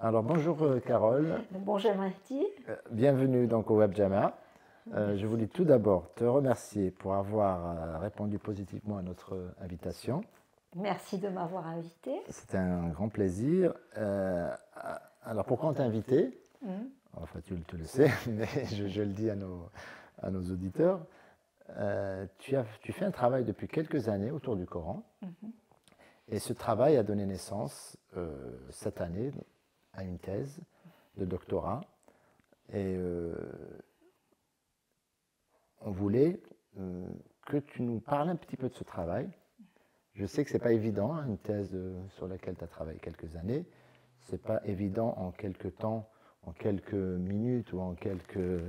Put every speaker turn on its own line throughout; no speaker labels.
Alors bonjour Carole.
Bonjour Marty.
Bienvenue donc au Web Jamia. Je voulais tout d'abord te remercier pour avoir répondu positivement à notre invitation.
Merci de m'avoir invité.
C'était un grand plaisir. Alors pourquoi on t'a invité? Enfin tu le sais, mais je le dis à nos auditeurs. Tu fais un travail depuis quelques années autour du Coran. Et ce travail a donné naissance cette année à une thèse de doctorat. Et on voulait que tu nous parles un petit peu de ce travail. Je sais que ce n'est pas évident, une thèse sur laquelle tu as travaillé quelques années. Ce n'est pas évident en quelques temps, en quelques minutes ou en quelques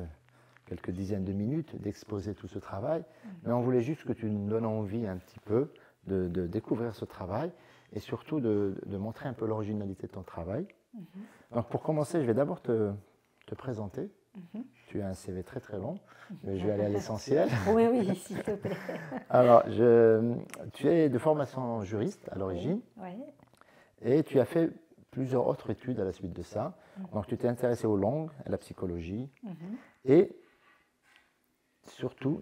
dizaines de minutes d'exposer tout ce travail. Mais on voulait juste que tu nous donnes envie un petit peu de découvrir ce travail et surtout de montrer un peu l'originalité de ton travail. Donc pour commencer, je vais d'abord te présenter. Tu as un CV très très long, mais je vais aller à l'essentiel.
Oui, oui, s'il te plaît.
Alors, tu es de formation juriste à l'origine,
Oui.
et tu as fait plusieurs autres études à la suite de ça. Donc tu t'es intéressé aux langues, à la psychologie, et surtout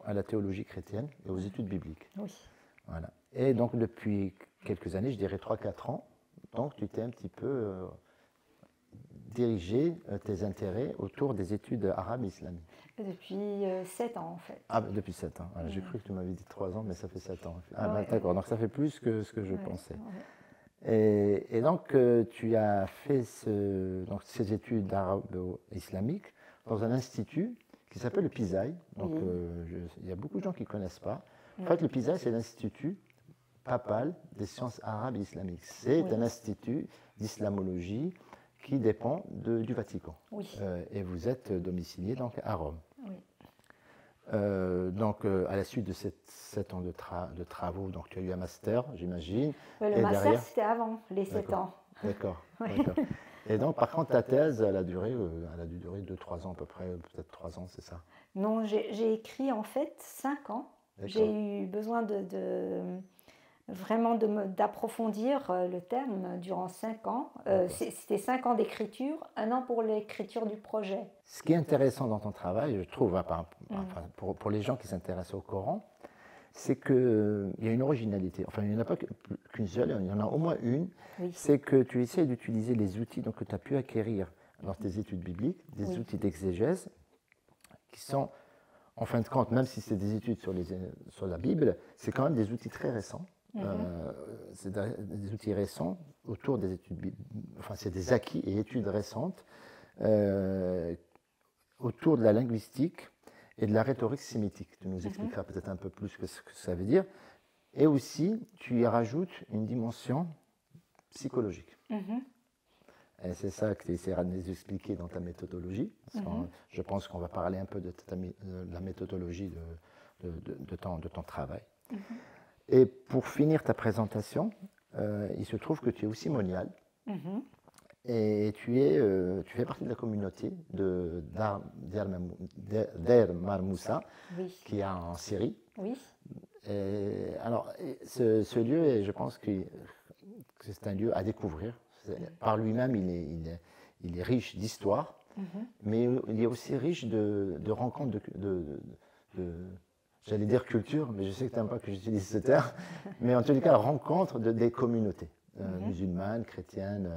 à la théologie chrétienne et aux études bibliques.
Oui.
Voilà. Et donc depuis quelques années, je dirais 3-4 ans, donc tu t'es un petit peu diriger tes intérêts autour des études arabes et islamiques.
Depuis 7 ans en fait.
Ah, depuis 7 ans. Voilà, j'ai cru que tu m'avais dit 3 ans, mais ça fait 7 ans. Ah, ben, d'accord, donc ça fait plus que ce que je pensais. Et donc, tu as fait ces études arabo-islamiques dans un institut qui s'appelle le PISAI. Donc, il y a beaucoup de gens qui ne connaissent pas. En fait, le PISAI, c'est l'Institut papal des sciences arabes et islamiques. C'est un institut d'islamologie qui dépend du Vatican.
Oui.
Et vous êtes domicilié donc à Rome.
Oui.
Donc, à la suite de 7 ans de travaux, donc tu as eu un master, j'imagine.
Le master, c'était avant les 7 ans.
D'accord. Et donc, par contre, ta thèse, elle a dû durer 2-3 ans à peu près, peut-être 3 ans, c'est ça?
Non, j'ai écrit en fait 5 ans. J'ai eu besoin vraiment d'approfondir le terme durant 5 ans. C'était 5 ans d'écriture, 1 an pour l'écriture du projet.
Ce qui est intéressant dans ton travail, je trouve, pour les gens qui s'intéressent au Coran, c'est qu'il y a une originalité. Enfin, il n'y en a pas qu'une seule, il y en a au moins une. Oui. C'est que tu essaies d'utiliser les outils que tu as pu acquérir dans tes études bibliques, des outils d'exégèse, qui sont, en fin de compte, même si c'est des études sur la Bible, c'est quand même des outils très récents. C'est des outils récents autour des études, enfin c'est des acquis et études récentes autour de la linguistique et de la rhétorique sémitique. Tu nous expliqueras peut-être un peu plus ce que ça veut dire. Et aussi, tu y rajoutes une dimension psychologique. Et c'est ça que tu essaieras de nous expliquer dans ta méthodologie. Je pense qu'on va parler un peu de la méthodologie de ton travail. Et pour finir ta présentation, il se trouve que tu es aussi monial. Et tu fais partie de la communauté d'Air Mar Moussa, qui est en Syrie.
Oui.
Alors, ce lieu, je pense que c'est un lieu à découvrir. Par lui-même, il est riche d'histoire, mais il est aussi riche de rencontres j'allais dire culture, mais je sais que tu n'aimes pas que j'utilise ce terme, mais en tous les cas, rencontre des communautés musulmanes, chrétiennes,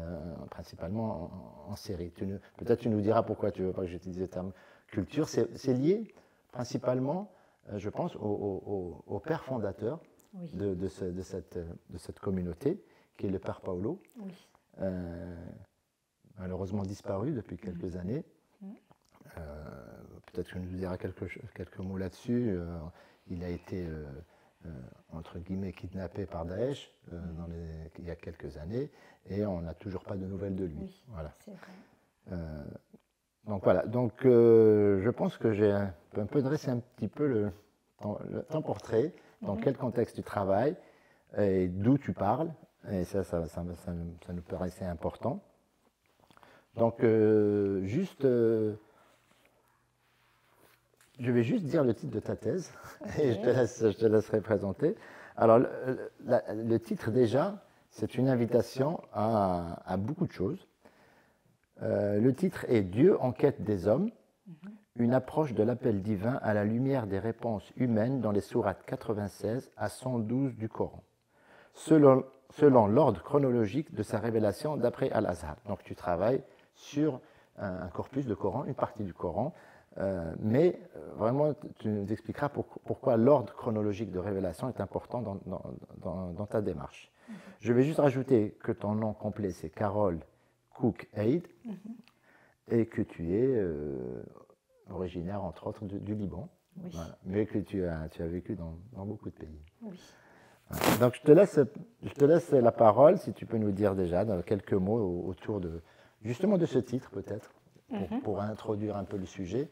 principalement en Syrie. Peut-être tu nous diras pourquoi tu ne veux pas que j'utilise le terme culture. C'est lié principalement, je pense, au père fondateur de cette communauté, qui est le père Paolo, malheureusement disparu depuis quelques années. Peut-être que tu nous diras quelques mots là-dessus. Il a été, entre guillemets, kidnappé par Daesh il y a quelques années, et on n'a toujours pas de nouvelles de lui.
Oui, voilà. C'est vrai.
Donc voilà, je pense que j'ai un peu dressé un petit peu ton portrait, dans quel contexte tu travailles, et d'où tu parles, et ça nous paraissait important. Donc, je vais juste dire le titre de ta thèse, et je te laisserai présenter. Alors, le titre déjà, c'est une invitation à beaucoup de choses. Le titre est Dieu en quête des hommes, une approche de l'appel divin à la lumière des réponses humaines dans les sourates 96 à 112 du Coran, selon l'ordre chronologique de sa révélation d'après Al-Azhar. Donc tu travailles sur un corpus de Coran, une partie du Coran, mais vraiment tu nous expliqueras pourquoi l'ordre chronologique de révélation est important dans ta démarche. Je vais juste rajouter que ton nom complet c'est Carole Cook Aid et que tu es originaire entre autres du Liban,
oui.
Voilà, mais que tu as vécu dans beaucoup de pays.
Oui.
Voilà. Donc je te laisse la parole, si tu peux nous dire déjà dans quelques mots autour de justement de ce titre peut-être, pour introduire un peu le sujet.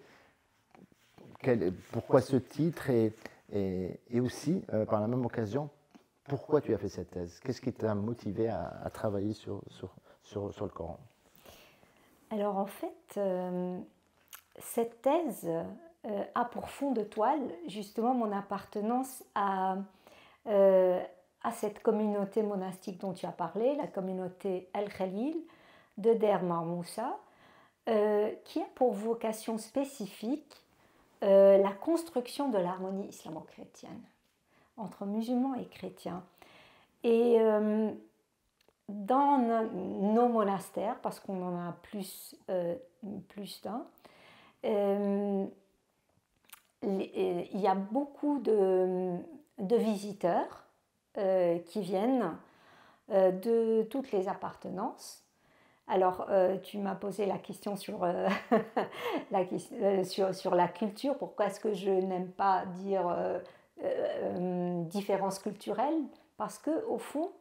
Pourquoi ce titre et aussi, par la même occasion, pourquoi tu as fait cette thèse? Qu'est-ce qui t'a motivé à travailler sur le Coran?
Alors en fait, cette thèse a pour fond de toile justement mon appartenance à cette communauté monastique dont tu as parlé, la communauté Al-Khalil de Der Marmoussa, qui a pour vocation spécifique la construction de l'harmonie islamo-chrétienne entre musulmans et chrétiens. Et dans nos monastères, parce qu'on en a plus d'un, il y a beaucoup de visiteurs qui viennent de toutes les appartenances. Alors, tu m'as posé la question sur la culture. Pourquoi est-ce que je n'aime pas dire différence culturelle? Parce qu'au fond,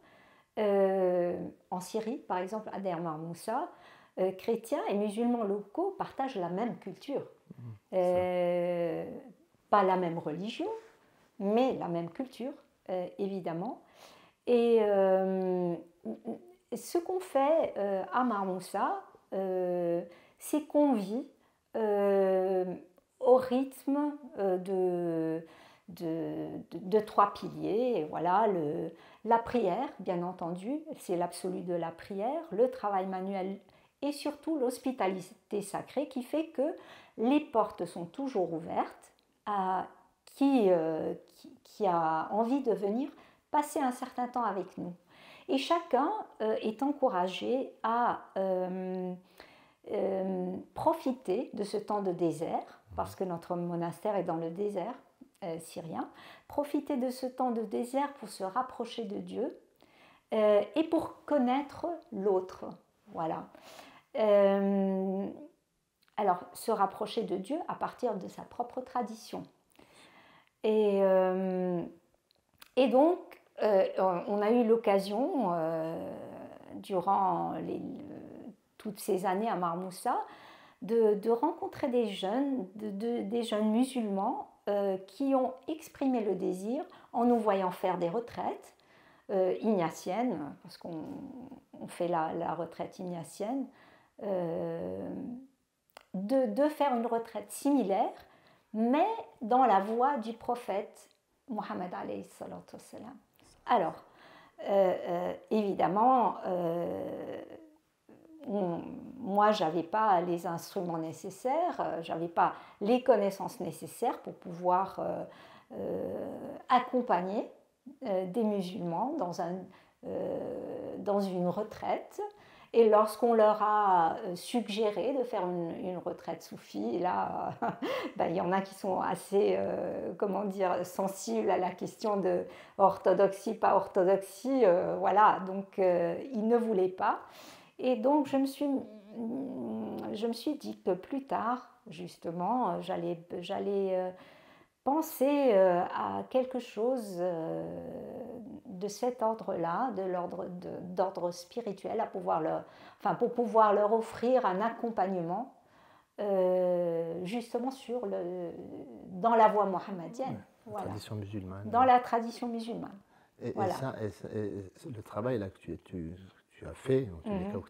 en Syrie, par exemple, à Der Marmoussa, chrétiens et musulmans locaux partagent la même culture. Pas la même religion, mais la même culture, évidemment. Et ce qu'on fait à Marmoussa, c'est qu'on vit au rythme de 3 piliers. Et voilà, la prière, bien entendu, c'est l'absolu de la prière, le travail manuel et surtout l'hospitalité sacrée qui fait que les portes sont toujours ouvertes à qui a envie de venir passer un certain temps avec nous. Et chacun est encouragé à profiter de ce temps de désert, parce que notre monastère est dans le désert syrien, profiter de ce temps de désert pour se rapprocher de Dieu et pour connaître l'autre. Voilà. Alors, se rapprocher de Dieu à partir de sa propre tradition. Et donc, on a eu l'occasion, durant toutes ces années à Marmoussa, de rencontrer des jeunes musulmans qui ont exprimé le désir en nous voyant faire des retraites ignatiennes, parce qu'on fait la retraite ignatienne, de faire une retraite similaire, mais dans la voie du prophète Mohammed alayhi salatu wassalam. Alors, évidemment, moi, je n'avais pas les instruments nécessaires, je n'avais pas les connaissances nécessaires pour pouvoir accompagner des musulmans dans une retraite. Et lorsqu'on leur a suggéré de faire une retraite soufie, là, il y en a qui sont assez, sensibles à la question de orthodoxie, pas orthodoxie, voilà, donc ils ne voulaient pas. Et donc je me suis dit que plus tard, justement, j'allais penser à quelque chose de cet ordre-là, d'ordre spirituel, pour pouvoir leur offrir un accompagnement justement dans la voie mohammedienne.
La tradition musulmane.
Dans la tradition musulmane.
Et, voilà. Et le travail là, que tu tu as fait, en tous les cas, que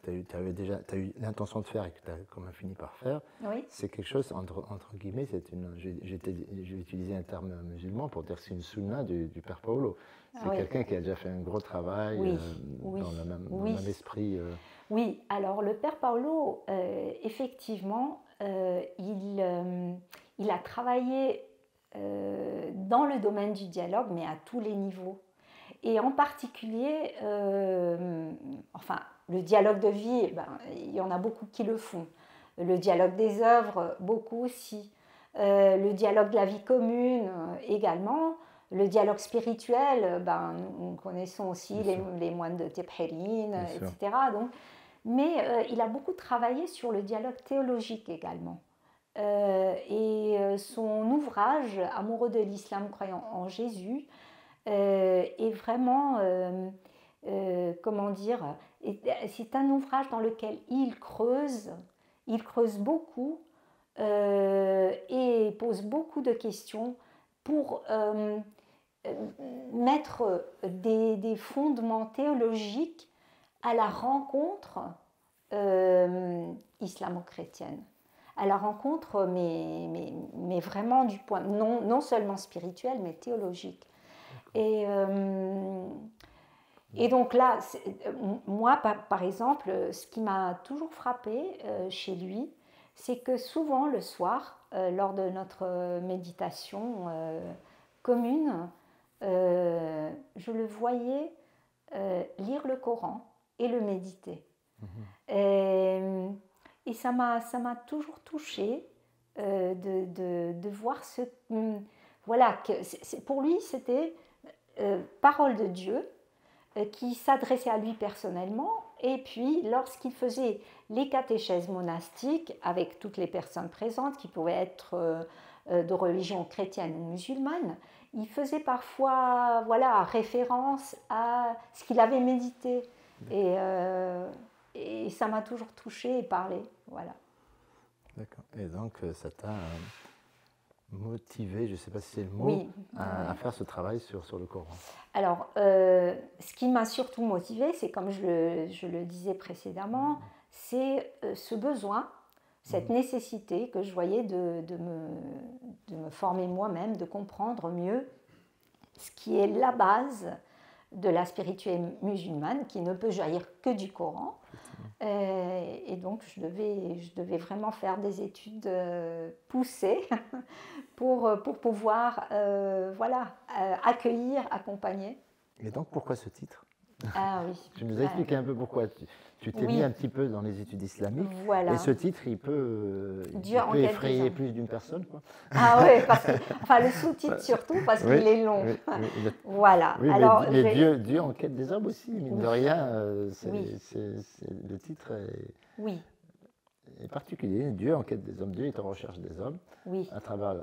tu as eu l'intention de faire et que tu as quand même fini par faire, c'est quelque chose, entre guillemets, je vais utiliser un terme musulman pour dire que c'est une sunna du Père Paolo. C'est quelqu'un qui a déjà fait un gros travail dans le même esprit.
Oui, alors le Père Paolo, effectivement, il a travaillé dans le domaine du dialogue, mais à tous les niveaux. Et en particulier, enfin, le dialogue de vie, il y en a beaucoup qui le font. Le dialogue des œuvres, beaucoup aussi. Le dialogue de la vie commune, également. Le dialogue spirituel, nous connaissons aussi les moines de Tebherine, etc. Donc, mais il a beaucoup travaillé sur le dialogue théologique également. Et son ouvrage, Amoureux de l'islam croyant en Jésus, est vraiment, comment dire, c'est un ouvrage dans lequel il creuse beaucoup et pose beaucoup de questions pour mettre des fondements théologiques à la rencontre islamo-chrétienne. À la rencontre, mais vraiment du point, non seulement spirituel, mais théologique. Et donc là, moi, par exemple, ce qui m'a toujours frappé chez lui, c'est que souvent le soir, lors de notre méditation commune, je le voyais lire le Coran et le méditer. Et ça m'a toujours touchée de voir ce... Voilà, pour lui, c'était parole de Dieu qui s'adressait à lui personnellement. Et puis, lorsqu'il faisait les catéchèses monastiques avec toutes les personnes présentes, qui pouvaient être de religion chrétienne ou musulmane, il faisait parfois référence à ce qu'il avait médité. Et ça m'a toujours touchée et parlé. Voilà.
D'accord. Et donc, ça t'a motivé, je ne sais pas si c'est le mot, à faire ce travail sur le Coran.
Alors, ce qui m'a surtout motivée, c'est comme je le disais précédemment, c'est ce besoin, cette nécessité que je voyais de me former moi-même, de comprendre mieux ce qui est la base de la spiritualité musulmane, qui ne peut jaillir que du Coran. Et donc, je devais vraiment faire des études poussées pour pouvoir accueillir, accompagner.
Et donc, pourquoi ce titre?
Ah oui.
Tu nous as expliqué un peu pourquoi tu t'es mis un petit peu dans les études islamiques.
Voilà.
Et ce titre, il peut effrayer plus d'une personne, quoi.
Ah oui, le sous-titre surtout, parce qu'il est long. Voilà.
Oui, alors, mais Dieu en quête des hommes aussi, mine de rien. Le titre est particulier. Dieu en quête des hommes. Dieu est en recherche des hommes à travers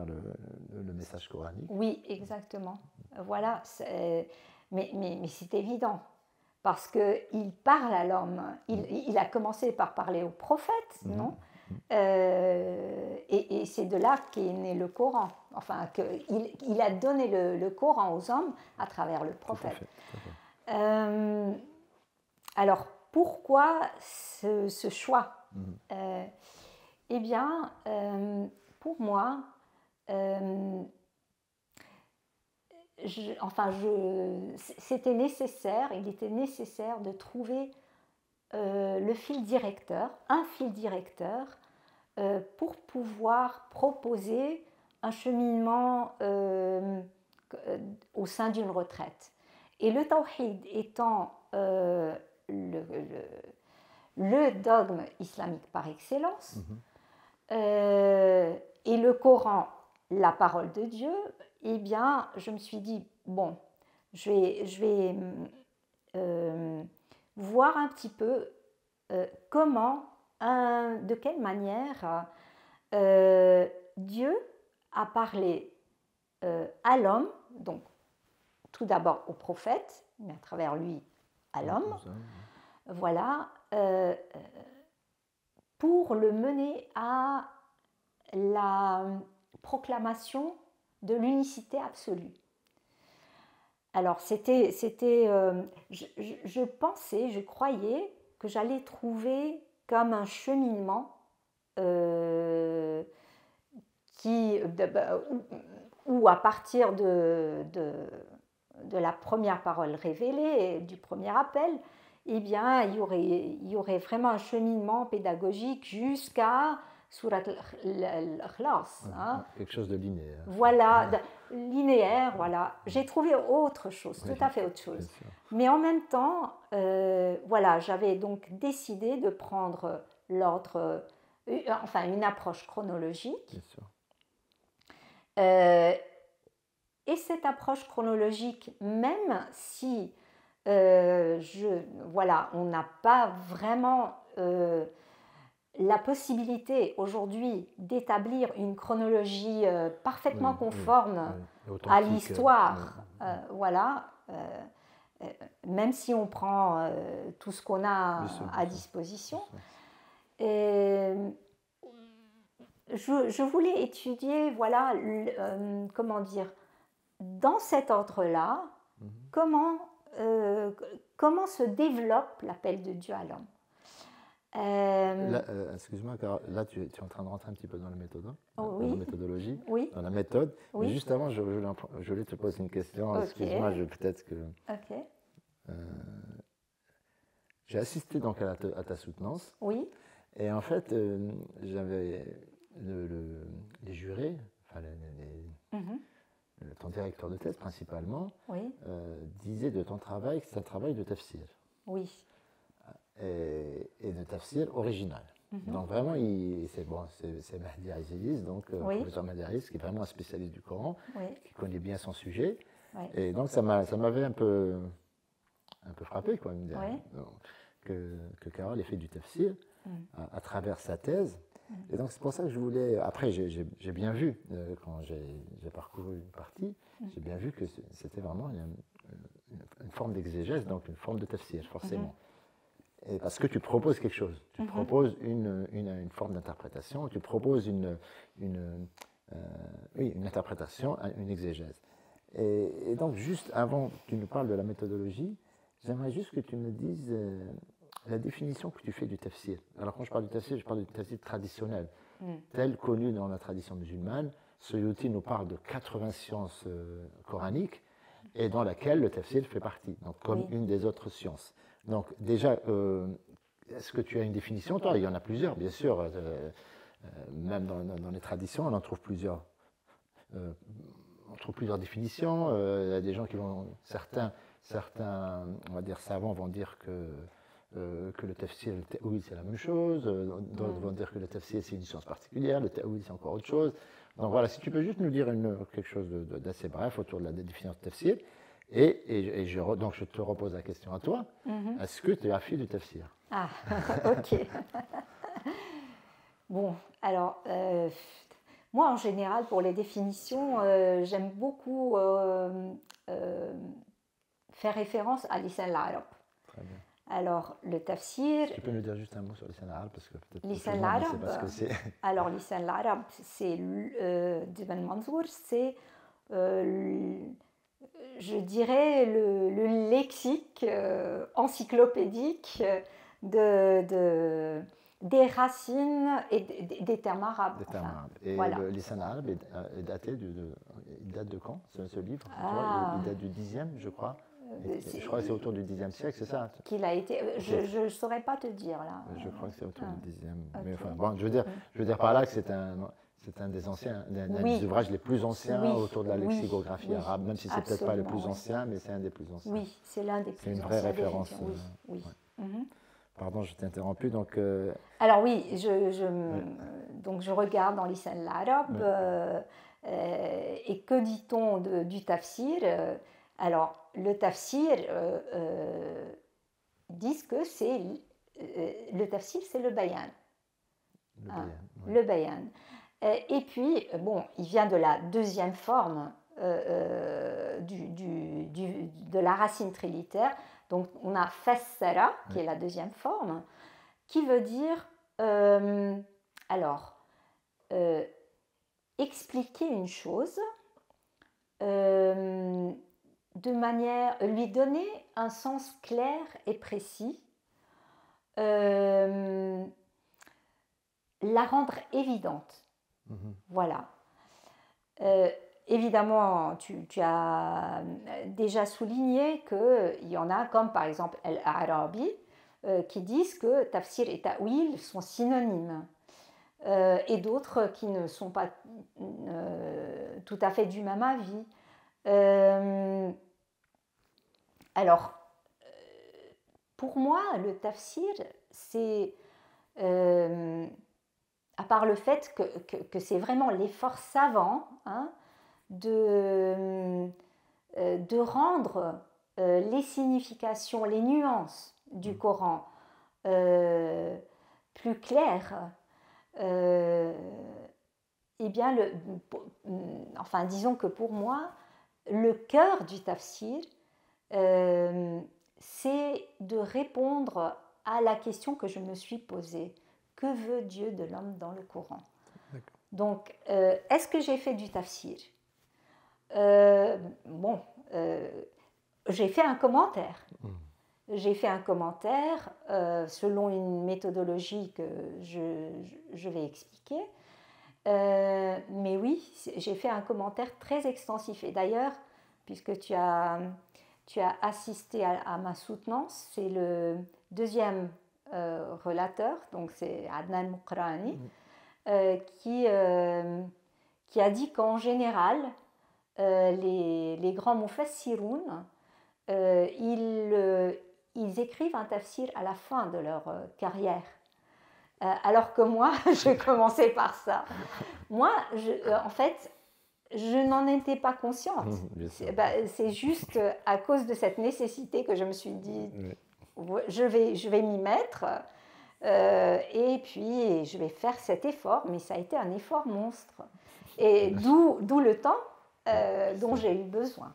le message coranique.
Oui, exactement. Voilà. Mais c'est évident, parce qu'il parle à l'homme. Il a commencé par parler aux prophètes, non? Et c'est de là qu'est né le Coran. Enfin, il a donné le Coran aux hommes à travers le prophète. Alors, pourquoi ce choix? Eh bien, pour moi, c'était nécessaire, il était nécessaire de trouver un fil directeur pour pouvoir proposer un cheminement au sein d'une retraite. Et le tawhid étant le dogme islamique par excellence, et le Coran, la parole de Dieu, eh bien, je me suis dit, bon, je vais voir un petit peu de quelle manière Dieu a parlé à l'homme, donc tout d'abord au prophète, mais à travers lui à l'homme, voilà, pour le mener à la proclamation de l'unicité absolue. alors, je pensais, je croyais que j'allais trouver comme un cheminement où à partir de la première parole révélée, du premier appel, eh bien, il y aurait vraiment un cheminement pédagogique jusqu'à Surat al-Ikhlas. Hein.
Quelque chose de linéaire.
Voilà, linéaire, voilà. J'ai trouvé autre chose,
Oui,
tout à fait autre chose.
bien sûr.
Mais en même temps, voilà, j'avais donc décidé de prendre l'ordre, enfin une approche chronologique.
Bien sûr.
Et cette approche chronologique, même si voilà, on n'a pas vraiment la possibilité aujourd'hui d'établir une chronologie parfaitement conforme à l'histoire, voilà, même si on prend tout ce qu'on a à disposition. Je voulais étudier, voilà, comment dire, dans cet ordre-là, comment se développe l'appel de Dieu à l'homme.
Excuse-moi, car là tu es en train de rentrer un petit peu dans la méthode,
dans
la méthodologie,
oui.
dans la méthode.
Oui.
Mais juste avant, je voulais te poser une question.
Okay.
Excuse-moi, peut-être que.
Okay.
J'ai assisté donc à ta soutenance.
Oui.
Et en fait, j'avais les jurés, enfin ton directeur de thèse principalement,
oui.
Disait de ton travail que c'est un travail de tafsir.
Oui.
Et de tafsir original. Donc vraiment, c'est Mahdi Aziz, donc professeur Mahdi Aziz, qui est vraiment un spécialiste du Coran, qui connaît bien son sujet. Et donc ça m'avait un peu frappé, quoi, que Carole ait fait du tafsir à travers sa thèse. Et donc c'est pour ça que je voulais. Après, j'ai bien vu, quand j'ai parcouru une partie, j'ai bien vu que c'était vraiment une forme d'exégèse, donc une forme de tafsir, forcément. Et parce que tu proposes quelque chose, tu proposes une forme d'interprétation, tu proposes une interprétation, une exégèse. Et donc, juste avant que tu nous parles de la méthodologie, j'aimerais juste que tu me dises la définition que tu fais du tafsir. Alors, quand je parle du tafsir, je parle du tafsir traditionnel, tel connu dans la tradition musulmane. Suyuti nous parle de 80 sciences coraniques, et dans laquelle le tafsir fait partie, donc comme une des autres sciences. Donc déjà, est-ce que tu as une définition? Toi, il y en a plusieurs, bien sûr. Même dans les traditions, on en trouve plusieurs. On trouve plusieurs définitions. Il y a des gens qui vont, certains, on va dire savants vont dire que le tafsir et le ta'wil c'est la même chose. D'autres vont dire que le tafsir c'est une science particulière, le ta'wil c'est encore autre chose. Donc voilà, si tu peux juste nous dire quelque chose d'assez bref autour de la définition de tafsir. Donc je te repose la question à toi. Est-ce que tu as fait du tafsir?
Ah, ok. Bon, alors, moi en général, pour les définitions, j'aime beaucoup faire référence à lisan al-arab.
Très bien.
Alors, le tafsir...
Tu peux nous dire juste un mot sur lisan al-arab parce que peut-être
lisan al-arab,
c'est parce que c'est...
Alors, lisan al-arab, c'est d'Ibn Manzour, c'est... je dirais le lexique encyclopédique des racines et des termes arabes.
Des termes arabes. Et
voilà.
le lisan arabe est daté il date de quand, ce livre? Il date du 10e, je crois. Je crois que c'est autour du 10e siècle, c'est ça?
Qu'il a été. Je ne saurais pas te dire là.
Je crois que c'est autour du 10e. Okay. Mais enfin, bon, je veux dire par là que c'est un des anciens, des ouvrages les plus anciens autour de la lexicographie arabe, même si c'est peut-être pas le plus ancien, mais c'est un des plus anciens.
Oui, c'est l'un des plus anciens.
C'est une vraie référence.
Oui.
Pardon, je t'ai interrompu. Donc,
alors oui, donc je regarde dans lisan al-arab et que dit-on du tafsir? Alors, le tafsir, disent que c'est le tafsir, c'est le bayan. Le bayan. Et puis, bon, il vient de la deuxième forme de la racine trilitère. Donc, on a fassara, qui est la deuxième forme, qui veut dire, expliquer une chose lui donner un sens clair et précis, la rendre évidente. Voilà. Évidemment, tu as déjà souligné qu'il y en a, comme par exemple Al-Arabi, qui disent que tafsir et ta'wil sont synonymes, et d'autres qui ne sont pas tout à fait du même avis. Alors, pour moi, le tafsir, c'est, à part le fait que c'est vraiment l'effort savant, hein, de rendre les significations, les nuances du Coran plus claires, eh bien, enfin, disons que pour moi, le cœur du tafsir, c'est de répondre à la question que je me suis posée. Que veut Dieu de l'homme dans le Coran? Donc, est-ce que j'ai fait du tafsir? Bon, j'ai fait un commentaire. J'ai fait un commentaire selon une méthodologie que je vais expliquer. Mais oui, j'ai fait un commentaire très extensif. Et d'ailleurs, puisque tu as assisté à ma soutenance, c'est le deuxième relateur, donc c'est Adnan Mokrani, qui a dit qu'en général, les grands mufassiroun, ils écrivent un tafsir à la fin de leur carrière. Alors que moi, j'ai commencé par ça. Moi, en fait, je n'en étais pas consciente. C'est juste à cause de cette nécessité que je me suis dit, je vais m'y mettre et puis je vais faire cet effort. Mais ça a été un effort monstre. Et d'où le temps dont j'ai eu besoin.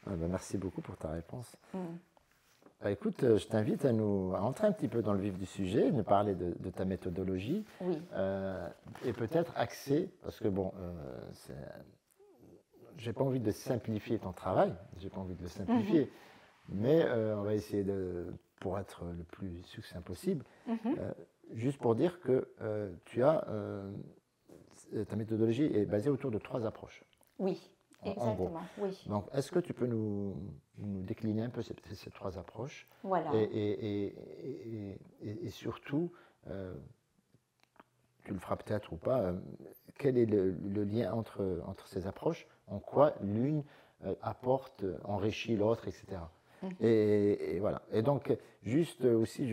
Merci beaucoup pour ta réponse. Écoute, je t'invite à entrer un petit peu dans le vif du sujet, nous parler de ta méthodologie, et peut-être axer, parce que bon, j'ai pas envie de simplifier ton travail, j'ai pas envie de le simplifier, mais on va essayer pour être le plus succinct possible, juste pour dire que ta méthodologie est basée autour de 3 approches.
Oui. Exactement, oui.
Donc, est-ce que tu peux nous décliner un peu ces 3 approches?
Voilà.
Et surtout, tu le feras peut-être ou pas, quel est le lien entre ces approches? En quoi l'une apporte, enrichit l'autre, etc. Et voilà. Et donc, juste aussi,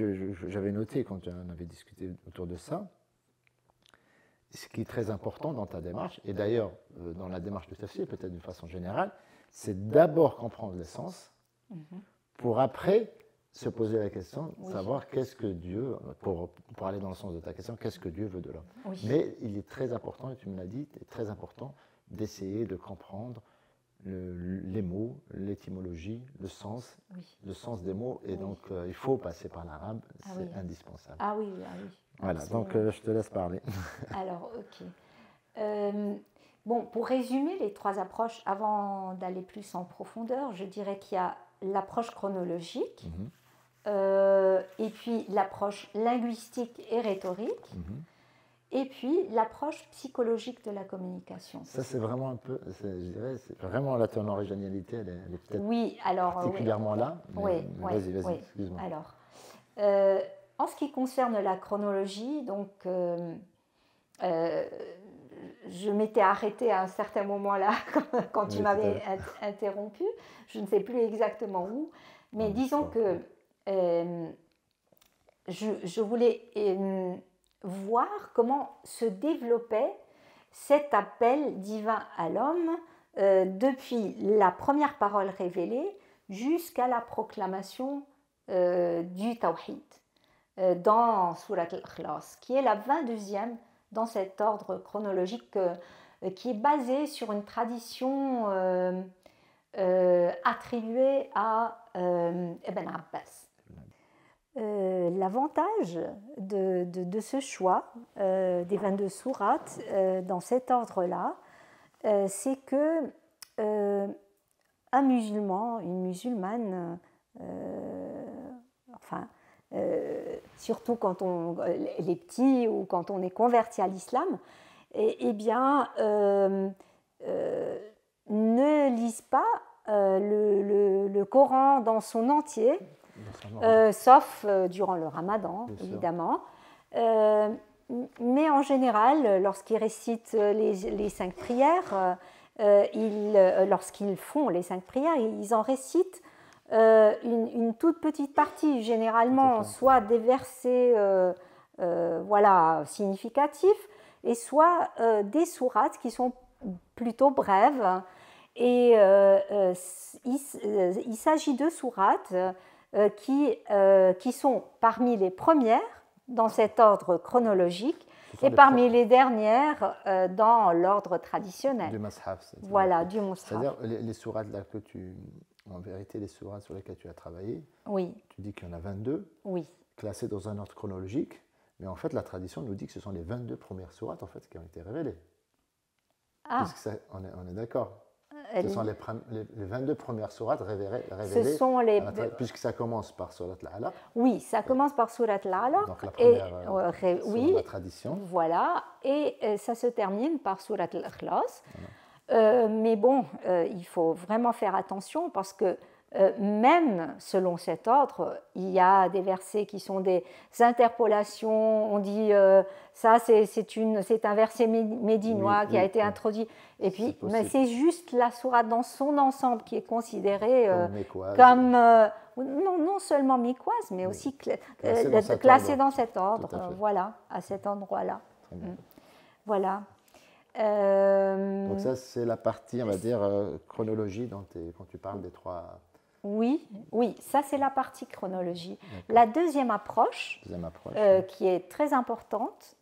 j'avais noté quand on avait discuté autour de ça, ce qui est très important dans ta démarche, et d'ailleurs dans la démarche de tafsir, peut-être de façon générale, c'est d'abord comprendre l'essence, pour après se poser la question, savoir qu'est-ce que Dieu, pour aller dans le sens de ta question, qu'est-ce que Dieu veut de l'homme. Mais il est très important, et tu me l'as dit, il est très important d'essayer de comprendre les mots, l'étymologie, le sens des mots, et donc il faut passer par l'arabe, c'est indispensable.
Ah oui.
Voilà, donc je te laisse parler.
Alors, ok. Bon, pour résumer les 3 approches, avant d'aller plus en profondeur, je dirais qu'il y a l'approche chronologique, et puis l'approche linguistique et rhétorique, et puis l'approche psychologique de la communication.
Ça, c'est vraiment un peu, je dirais, c'est vraiment là, ton originalité, elle est peut-être particulièrement là. Vas-y, excuse-moi.
Alors, en ce qui concerne la chronologie, donc, je m'étais arrêtée à un certain moment-là quand tu m'avais interrompu. Je ne sais plus exactement où, mais disons que je voulais voir comment se développait cet appel divin à l'homme depuis la première parole révélée jusqu'à la proclamation du Tawhid dans Surat al-Ikhlas, qui est la 22e dans cet ordre chronologique qui est basé sur une tradition attribuée à Ibn Abbas. L'avantage de ce choix des 22 sourates dans cet ordre-là, c'est que un musulman, une musulmane, enfin, surtout quand les petits ou quand on est converti à l'islam, eh bien, ne lisent pas le Coran dans son entier, sauf durant le Ramadan, évidemment. Mais en général, lorsqu'ils récitent les 5 prières, lorsqu'ils font les 5 prières, ils en récitent une toute petite partie, généralement soit des versets voilà, significatifs, et soit des sourates qui sont plutôt brèves. Et il s'agit de sourates qui sont parmi les premières dans cet ordre chronologique et parmi les dernières dans l'ordre traditionnel.
Du Mashaf.
Voilà, du Mashaf.
C'est-à-dire les sourates là que en vérité, les sourates sur lesquelles tu as travaillé,
oui.
Tu dis qu'il y en a 22,
oui.
classées dans un ordre chronologique, mais en fait, la tradition nous dit que ce sont les 22 premières sourates en fait, qui ont été révélées.
Ah.
On est d'accord. Ce sont les 22 premières sourates révélées,
ce sont les...
puisque ça commence par Surat al-Alaq.
Oui, ça commence par Surat al-Alaq.
Donc la première
oui,
la tradition.
Voilà, et ça se termine par Surat al-Ikhlas. Voilà. Mais bon, il faut vraiment faire attention parce que même selon cet ordre, il y a des versets qui sont des interpolations. On dit ça, c'est un verset médinois qui a été introduit. Et puis, mais c'est juste la sourate dans son ensemble qui est considérée comme non seulement mécoise, mais aussi classée dans cet ordre. Voilà, à cet endroit-là. Voilà.
Donc ça, c'est la partie, on va dire, chronologie quand tu parles des 3...
Oui, ça c'est la partie chronologie. La deuxième approche qui est très importante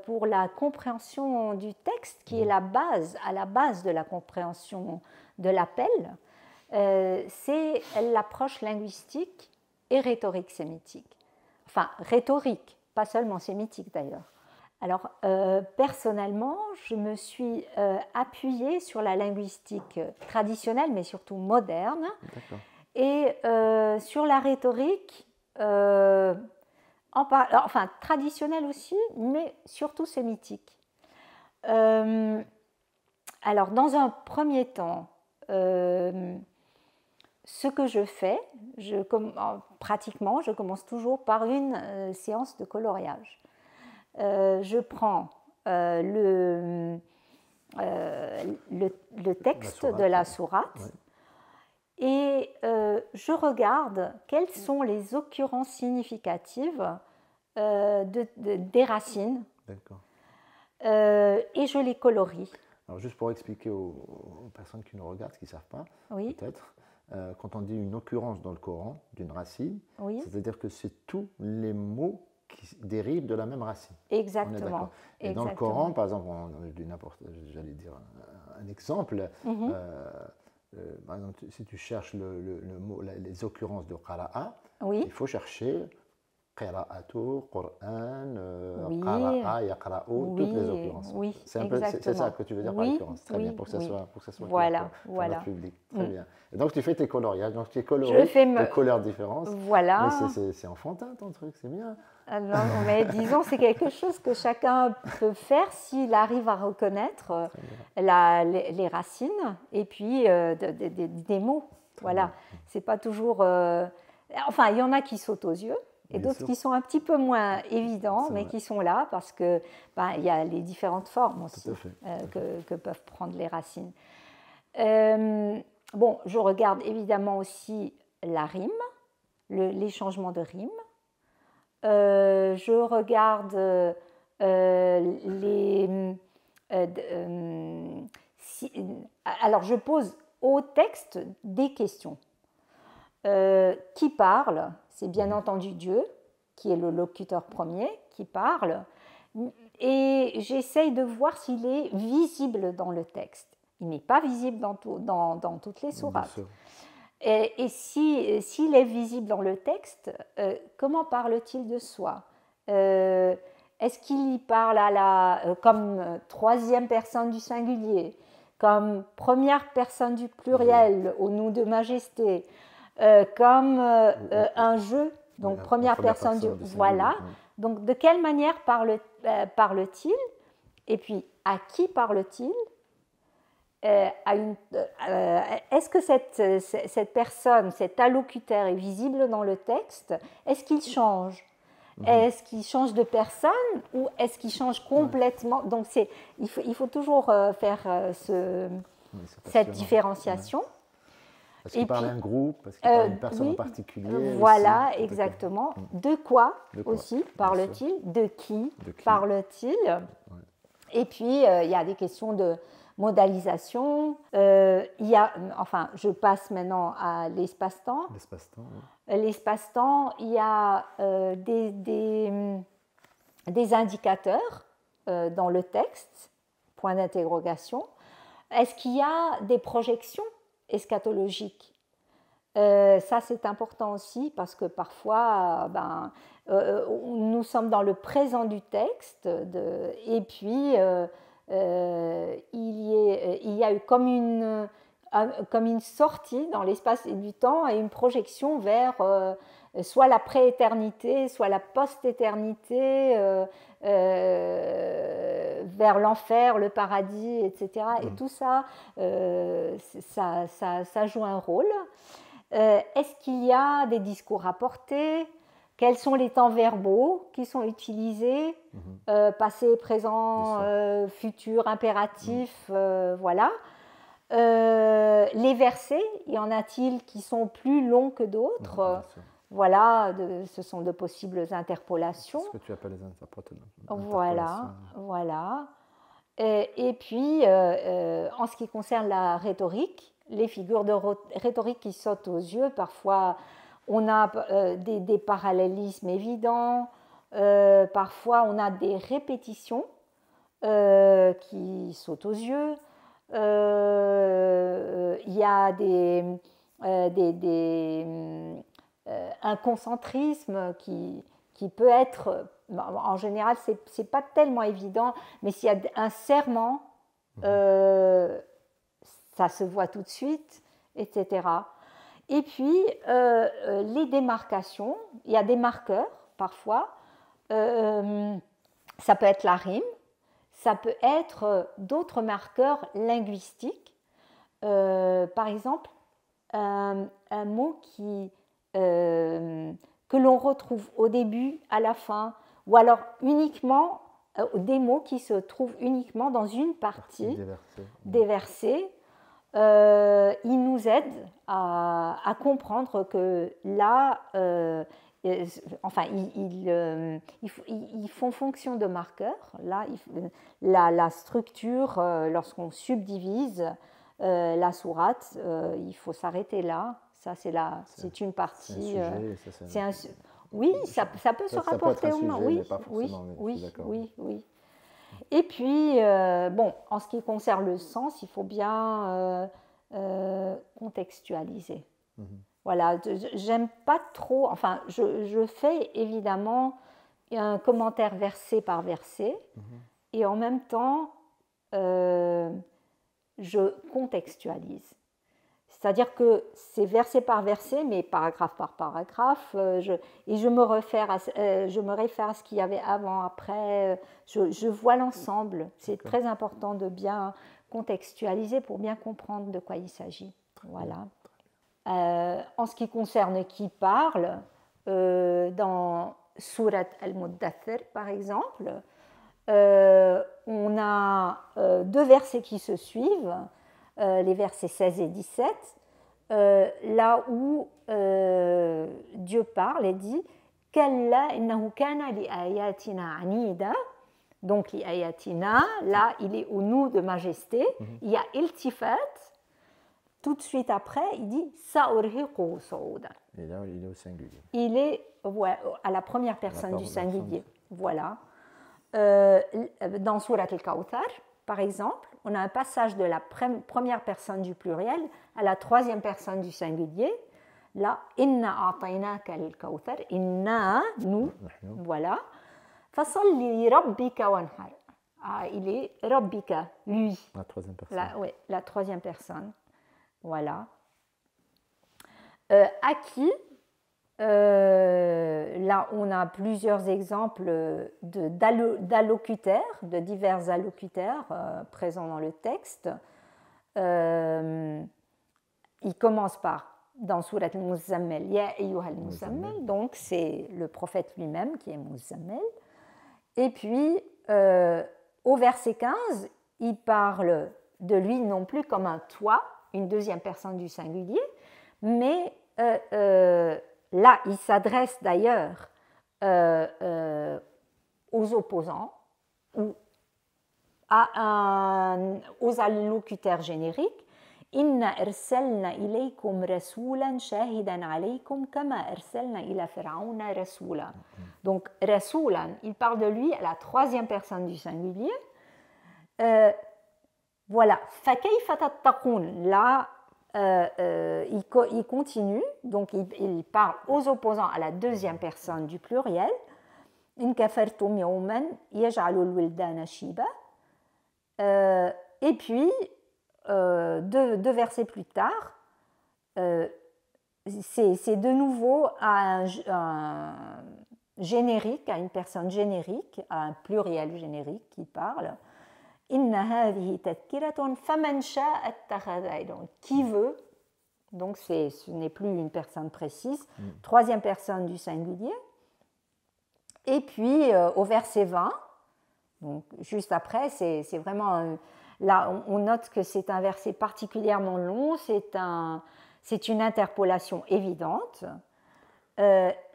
pour la compréhension du texte, qui est à la base de la compréhension de l'appel, c'est l'approche linguistique et rhétorique sémitique. Enfin, rhétorique, pas seulement sémitique d'ailleurs. Alors, personnellement, je me suis appuyée sur la linguistique traditionnelle, mais surtout moderne, et sur la rhétorique, enfin traditionnelle aussi, mais surtout sémitique. Alors, dans un premier temps, ce que je fais, pratiquement, je commence toujours par une séance de coloriage. Je prends le texte de la sourate et je regarde quelles sont les occurrences significatives des racines et je les colorie.
Alors juste pour expliquer aux personnes qui nous regardent, qui ne savent pas, peut-être, quand on dit une occurrence dans le Coran d'une racine, c'est-à-dire que c'est tous les mots qui dérivent de la même racine.
Exactement.
Et dans le Coran, par exemple, j'allais dire un exemple, par exemple, si tu cherches le mot, les occurrences de qara'a, il faut chercher qira'atu, Qur'an, qara'a, yaqra'u, toutes les occurrences. C'est ça que tu veux dire par occurrence. Très bien, pour que ça soit
voilà,
clair pour le public. Très bien. Et donc tu fais tes coloriages, donc tu es coloré de couleurs différentes.
Voilà.
Mais c'est enfantin ton truc, c'est bien.
Non, mais disons, c'est quelque chose que chacun peut faire s'il arrive à reconnaître les racines et puis des mots. Voilà, c'est pas toujours... Enfin, il y en a qui sautent aux yeux et d'autres qui sont un petit peu moins évidents, mais qui sont là parce que il y a les différentes formes aussi que peuvent prendre les racines. Bon, je regarde évidemment aussi la rime, les changements de rime. Je regarde alors je pose au texte des questions. Qui parle? C'est bien entendu Dieu, qui est le locuteur premier, qui parle, et j'essaye de voir s'il est visible dans le texte. Il n'est pas visible dans toutes les sourates. Et s'il est visible dans le texte, comment parle-t-il de soi? Est-ce qu'il y parle comme troisième personne du singulier? comme première personne du pluriel au nom de majesté, comme un jeu, donc première personne du... Voilà. Donc, de quelle manière parle-t-il? Et puis, à qui parle-t-il? Est-ce que cette personne, cet allocuteur est visible dans le texte? Est-ce qu'il change? Est-ce qu'il change de personne ou est-ce qu'il change complètement? Donc, il faut toujours faire cette différenciation.
Parce qu'il parle à un groupe, parce qu'il parle à une personne en particulier.
Voilà,
aussi,
exactement. De quoi aussi parle-t-il? De qui parle-t-il? Et puis, il y a des questions de modalisation. Je passe maintenant à l'espace-temps.
L'espace-temps, oui.
L'espace-temps, il y a des indicateurs dans le texte, point d'interrogation. Est-ce qu'il y a des projections eschatologiques? Ça, c'est important aussi parce que parfois, nous sommes dans le présent du texte et puis il y a eu comme une sortie dans l'espace et du temps et une projection vers soit la pré-éternité, soit la post-éternité, vers l'enfer, le paradis, etc. Et tout ça, ça joue un rôle. Est-ce qu'il y a des discours rapportés? Quels sont les temps verbaux qui sont utilisés? Passé, présent, futur, impératif, voilà. Les versets, y en a-t-il qui sont plus longs que d'autres? Voilà, ce sont de possibles interpolations.
C'est ce que tu appelles les interpolations.
Voilà. Et puis, en ce qui concerne la rhétorique, les figures de rhétorique qui sautent aux yeux, parfois on a des parallélismes évidents, parfois on a des répétitions qui sautent aux yeux, il y a un concentrisme qui peut être, en général c'est pas tellement évident, mais s'il y a un serment, ça se voit tout de suite, etc. Et puis, les démarcations, il y a des marqueurs parfois, ça peut être la rime, ça peut être d'autres marqueurs linguistiques, par exemple, un mot que l'on retrouve au début, à la fin, ou alors uniquement des mots qui se trouvent uniquement dans une partie des versets. Ils nous aident à comprendre que là, ils font fonction de marqueurs. Là, la structure, lorsqu'on subdivise la sourate, il faut s'arrêter là. Ça, c'est une partie. Oui, ça peut se rapporter au nom. Oui. Et puis, en ce qui concerne le sens, il faut bien contextualiser. Voilà, j'aime pas trop, enfin, je fais évidemment un commentaire verset par verset, et en même temps, je contextualise. C'est-à-dire que c'est verset par verset, mais paragraphe par paragraphe, et je me réfère à ce qu'il y avait avant, après, je vois l'ensemble. C'est très important de bien contextualiser pour bien comprendre de quoi il s'agit. Voilà. En ce qui concerne qui parle, dans Surat al-Muddathir, par exemple, on a deux versets qui se suivent, les versets 16 et 17, là où Dieu parle et dit « Kalla innahu kana li ayatina anida » Donc, li ayatina, là, il est au nous de majesté. Il y a iltifat. Tout de suite après, il dit « Sa'urhiqu sa'udan ».
Et là, il est au singulier.
Il est à la première personne du singulier. Voilà. Dans Surat al-Kawthar, par exemple, on a un passage de la première personne du pluriel à la troisième personne du singulier. Là, inna a'taynaka al-kawthar, inna, nous, voilà. Fasalli li rabbika wanhar. il est Rabbika, lui.
La troisième personne.
Oui, la troisième personne. Voilà. À qui là, on a plusieurs exemples d'allocuteurs, de divers allocuteurs présents dans le texte. Il commence par, dans Surat al-Muzammil, Ya ayyuha al-Muzammil, donc c'est le prophète lui-même qui est Muzammil. Et puis, au verset 15, il parle de lui non plus comme un toi, une deuxième personne du singulier, mais là, il s'adresse d'ailleurs aux opposants ou aux allocuteurs génériques. Inna arsalna ilaykum rasulan shahidan alaykum kama arsalna ila fir'auna rasula. Donc, rasulan, il parle de lui à la troisième personne du singulier. Voilà. Fakayfa tattaqun. Là, il continue, donc il parle aux opposants à la deuxième personne du pluriel. In kafartum yawman yaj'alul wildana shiba. Et puis, deux versets plus tard, c'est de nouveau à un générique, à une personne générique, à un pluriel générique qui parle. Inna hadhihi tadhkiratun faman sha'a ittakhadha. Donc, qui veut, donc ce n'est plus une personne précise, troisième personne du singulier. Et puis au verset 20, donc juste après, c'est vraiment là on note que c'est un verset particulièrement long, c'est une interpolation évidente.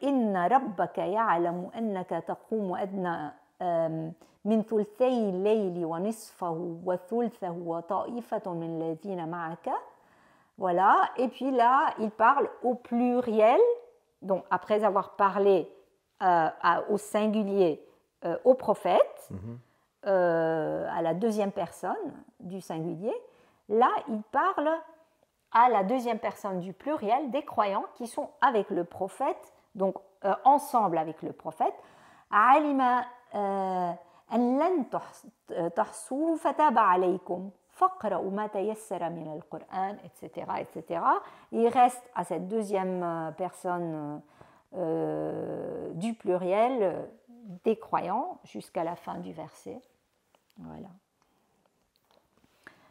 Inna rabbaka ya'lamu annaka taqumu adna من ثلثي الليل ونصفه وثلثه وطائفة من الذين معك. Voilà, et puis là, il parle au pluriel, donc après avoir parlé au singulier au prophète, à la deuxième personne du singulier, là, il parle à la deuxième personne du pluriel des croyants qui sont avec le prophète, donc ensemble avec le prophète. Alima أن لن تحصوا فتاب عليكم فاقرأوا ما تيسر من القرآن, etc., etc. Il reste à cette deuxième personne du pluriel des croyants jusqu'à la fin du verset. Voilà.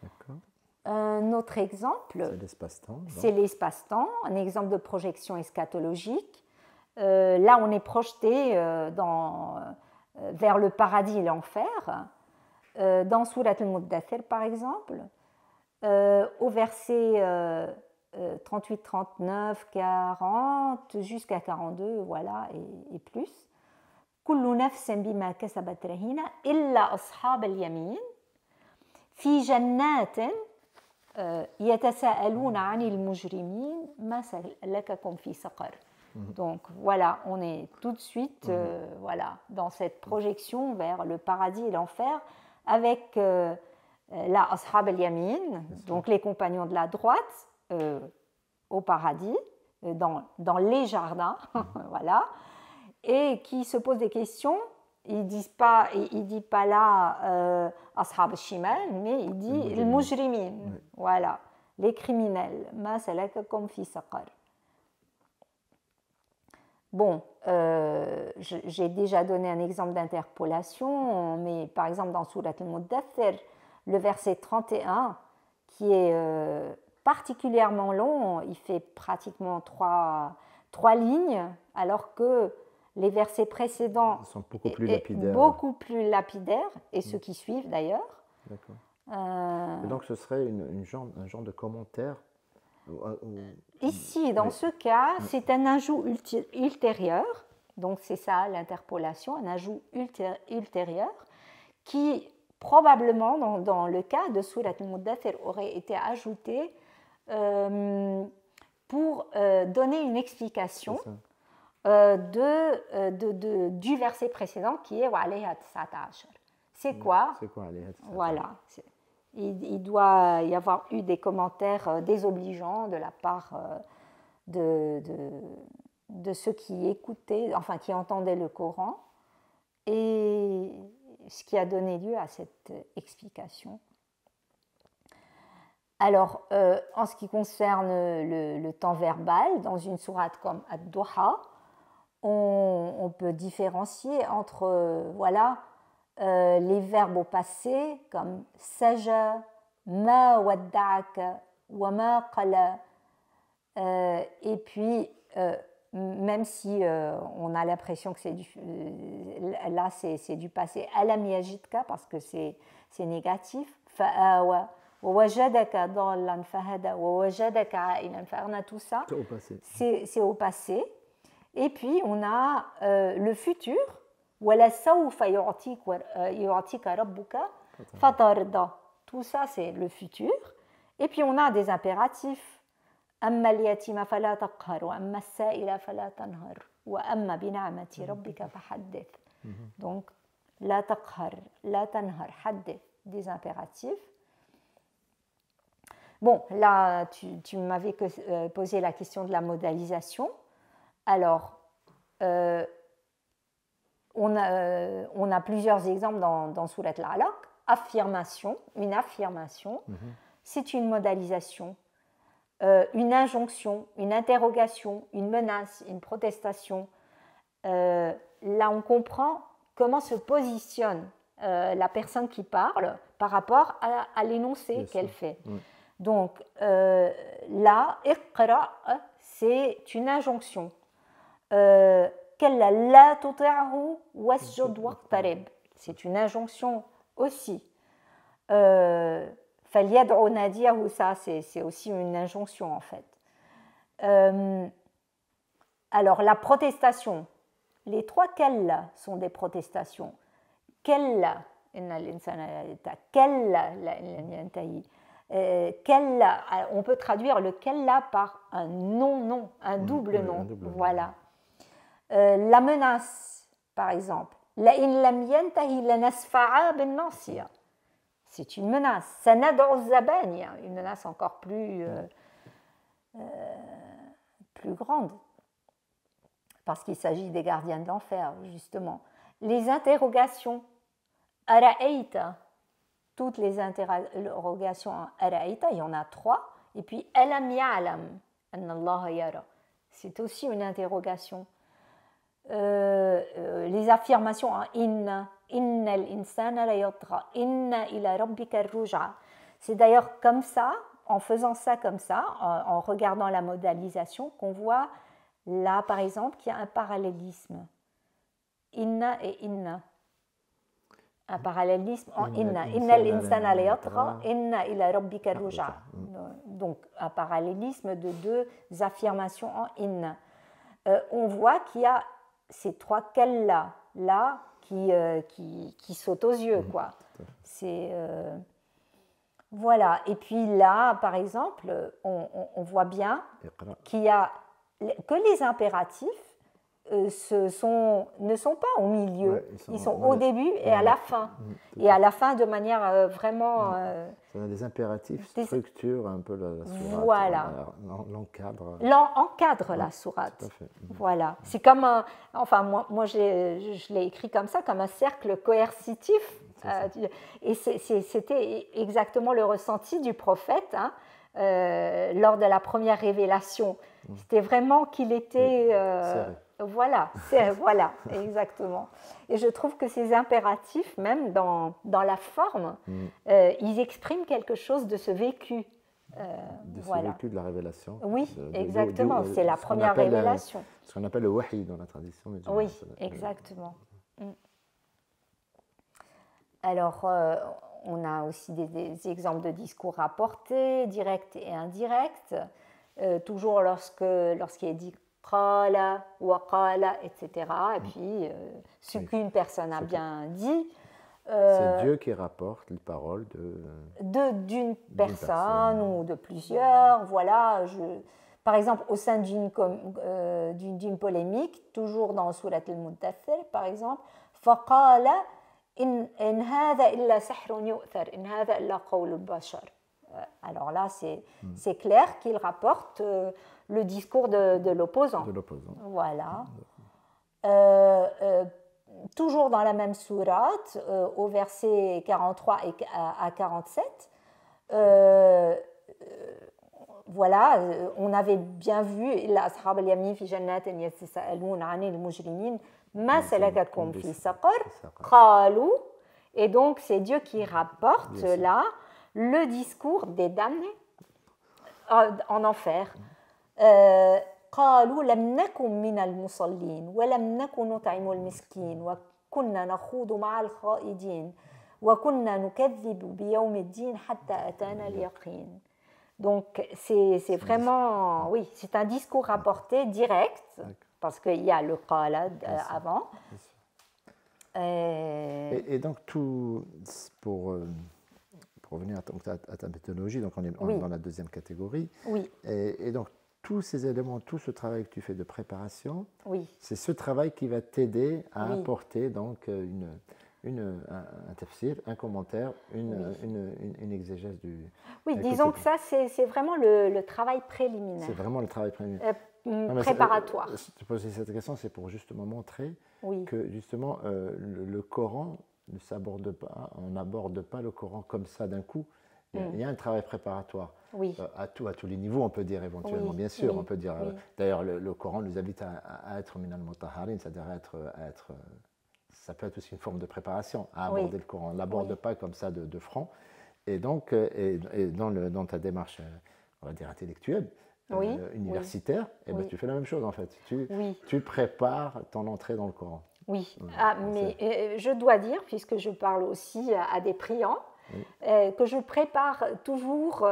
D'accord.
Un autre exemple,
c'est l'espace-temps.
C'est l'espace-temps, un exemple de projection eschatologique. Là, on est projeté vers le paradis et l'enfer. Dans Surat al-Muddathir, par exemple, au verset 38, 39, 40, jusqu'à 42, voilà, et plus. كل نفس بما كسبت رهينة إلا أصحاب اليمين في جنات يتساءلون عن المجرمين ما سلككم في سقر. Donc voilà, on est tout de suite voilà, dans cette projection vers le paradis et l'enfer avec la Ashab al-Yamin, donc les compagnons de la droite au paradis, dans les jardins, voilà, et qui se posent des questions. Il ne dit pas là Ashab al-Shimal, mais il dit le mujrimin, voilà, les criminels. Ma salakakum fi saqar. Bon, j'ai déjà donné un exemple d'interpolation, mais par exemple dans Surat al-Muddathir, le verset 31, qui est particulièrement long, il fait pratiquement trois lignes, alors que les versets précédents
sont beaucoup plus lapidaires.
Et ceux qui suivent d'ailleurs.
D'accord. Et donc ce serait un genre de commentaire.
Ici, dans ce cas, c'est un ajout ultérieur, donc c'est ça l'interpolation, un ajout ultérieur qui probablement dans le cas de Surat al-Muddathir aurait été ajouté pour donner une explication du verset précédent qui est Wa'alayha tis'ata ashar. C'est quoi Voilà. Il doit y avoir eu des commentaires désobligeants de la part de ceux qui écoutaient, enfin qui entendaient le Coran. Et ce qui a donné lieu à cette explication. Alors, en ce qui concerne le temps verbal, dans une sourate comme Ad-Duha, on peut différencier entre les verbes au passé comme saja, ma wadda'aka, wa ma qala. Et puis, même si on a l'impression que c'est là c'est du passé, alam yajidka parce que c'est négatif, fa'awa. ووجدك ضالا فهدى ووجدك عائلا فأغنى, tout ça c'est au passé. Et puis on a le futur, ولسوف يعطيك ربك فترضى, tout ça c'est le futur. Et puis on a des impératifs, أما اليتيم فلا تقهر وأما السائل فلا تنهر وأما بنعمة ربك فحدث. Donc لا تقهر لا تنهر حدث, des impératifs. Bon, là, tu m'avais posé la question de la modalisation. Alors, on a plusieurs exemples dans Surat Al-Alaq. Affirmation, une affirmation, c'est une modalisation. Une injonction, une interrogation, une menace, une protestation. Là, on comprend comment se positionne la personne qui parle par rapport à l'énoncé qu'elle fait. Donc là, iqra, c'est une injonction. Kalla la tuti'hu wasjud waqtarib, c'est une injonction aussi. Falyad'u nadiyahu, ça c'est aussi une injonction en fait. Alors la protestation, les trois kalla sont des protestations. Kalla, inna al-insana la yatgha, kalla la yantahi. On peut traduire le kella par un non, un double non. Voilà. La menace, par exemple. La in lam yantahi lanasfa'a bin nasiya. C'est une menace. Sanad'u zabaniya, une menace encore plus grande, parce qu'il s'agit des gardiens de l'enfer, justement. Les interrogations. Ara'ayta. Toutes les interrogations en Ara'ayta, il y en a trois. Et puis, Alam ya'lam anna Allah yara. C'est aussi une interrogation. Les affirmations en Inna, Innal insana la yatra, Inna ila rabbika ruj'a. C'est d'ailleurs comme ça, en faisant ça comme ça, en regardant la modalisation, qu'on voit là, par exemple, qu'il y a un parallélisme. Inna et Inna. Un parallélisme en inna. Inna l'insana la yatra, inna ila rabbika ruj'a. Donc, un parallélisme de deux affirmations en inna. On voit qu'il y a ces trois kalla là qui sautent aux yeux, quoi. Voilà. Et puis là, par exemple, on voit bien qu'il y a que les impératifs ne sont pas au milieu, ils sont au début et à la fin. Et à la fin de manière vraiment...
des impératifs structurent un peu la sourate.
Voilà. L'encadre la sourate. Voilà. C'est comme un... Enfin, moi je l'ai écrit comme ça, comme un cercle coercitif. Et c'était exactement le ressenti du prophète lors de la première révélation. C'était vraiment qu'il était... Voilà, exactement. Et je trouve que ces impératifs, même dans la forme, ils expriment quelque chose de ce vécu.
Ce vécu de la révélation.
Oui, exactement, c'est la première révélation.
Ce qu'on appelle le wahi dans la tradition musulmane.
Oui, exactement. Alors, on a aussi des exemples de discours rapportés, directs et indirects. Toujours lorsqu'il est dit qala wa qala, etc. Et puis, ce qu'une personne a bien dit.
C'est Dieu qui rapporte les paroles
d'une personne ou de plusieurs. Voilà. Par exemple, au sein d'une polémique, toujours dans Surat al-Muddathir, par exemple, faqala in hadha illa sihrun yu'thar, in hadha illa qawl al-bashar. Alors là, c'est clair qu'il rapporte le discours de l'opposant.
De l'opposant.
Voilà. toujours dans la même sourate, au verset 43 à 47, voilà, on avait bien vu إلا أصحاب اليمين في جنات يتساءلون عن المجرمين ما سلككم في سقر قالوا. Et donc c'est Dieu qui rapporte là le discours des damnés en enfer. قالوا لم نكن من المصلين ولم نكن نطعم المسكين وكنا نخوض مع الخائضين وكنا نكذب بيوم الدين حتى أتانا اليقين. Donc c'est vraiment, oui, c'est un discours rapporté direct, parce qu'il y a le qala avant.
Et donc tout, pour revenir à ta méthodologie, donc on est dans la deuxième catégorie.
Oui.
Et donc tous ces éléments, tout ce travail que tu fais de préparation,
oui.
c'est ce travail qui va t'aider à apporter donc un tafsir, un commentaire, une exégèse du...
Oui, disons que ça, c'est vraiment le travail préliminaire.
C'est vraiment le travail préliminaire.
Préparatoire.
Je te posais cette question, c'est pour justement montrer que justement le Coran ne s'aborde pas, on n'aborde pas le Coran comme ça d'un coup. Il y a un travail préparatoire.
Oui.
À tous les niveaux, on peut dire éventuellement, bien sûr. On peut dire. D'ailleurs, le Coran nous invite à être minal mutaharin, c'est-à-dire à être ça peut être aussi une forme de préparation à aborder le Coran. On ne l'aborde pas comme ça de front. Et donc, dans ta démarche, on va dire intellectuelle, universitaire, ben, tu fais la même chose en fait. Tu prépares ton entrée dans le Coran.
Oui, mais je dois dire, puisque je parle aussi à des priants, que je prépare toujours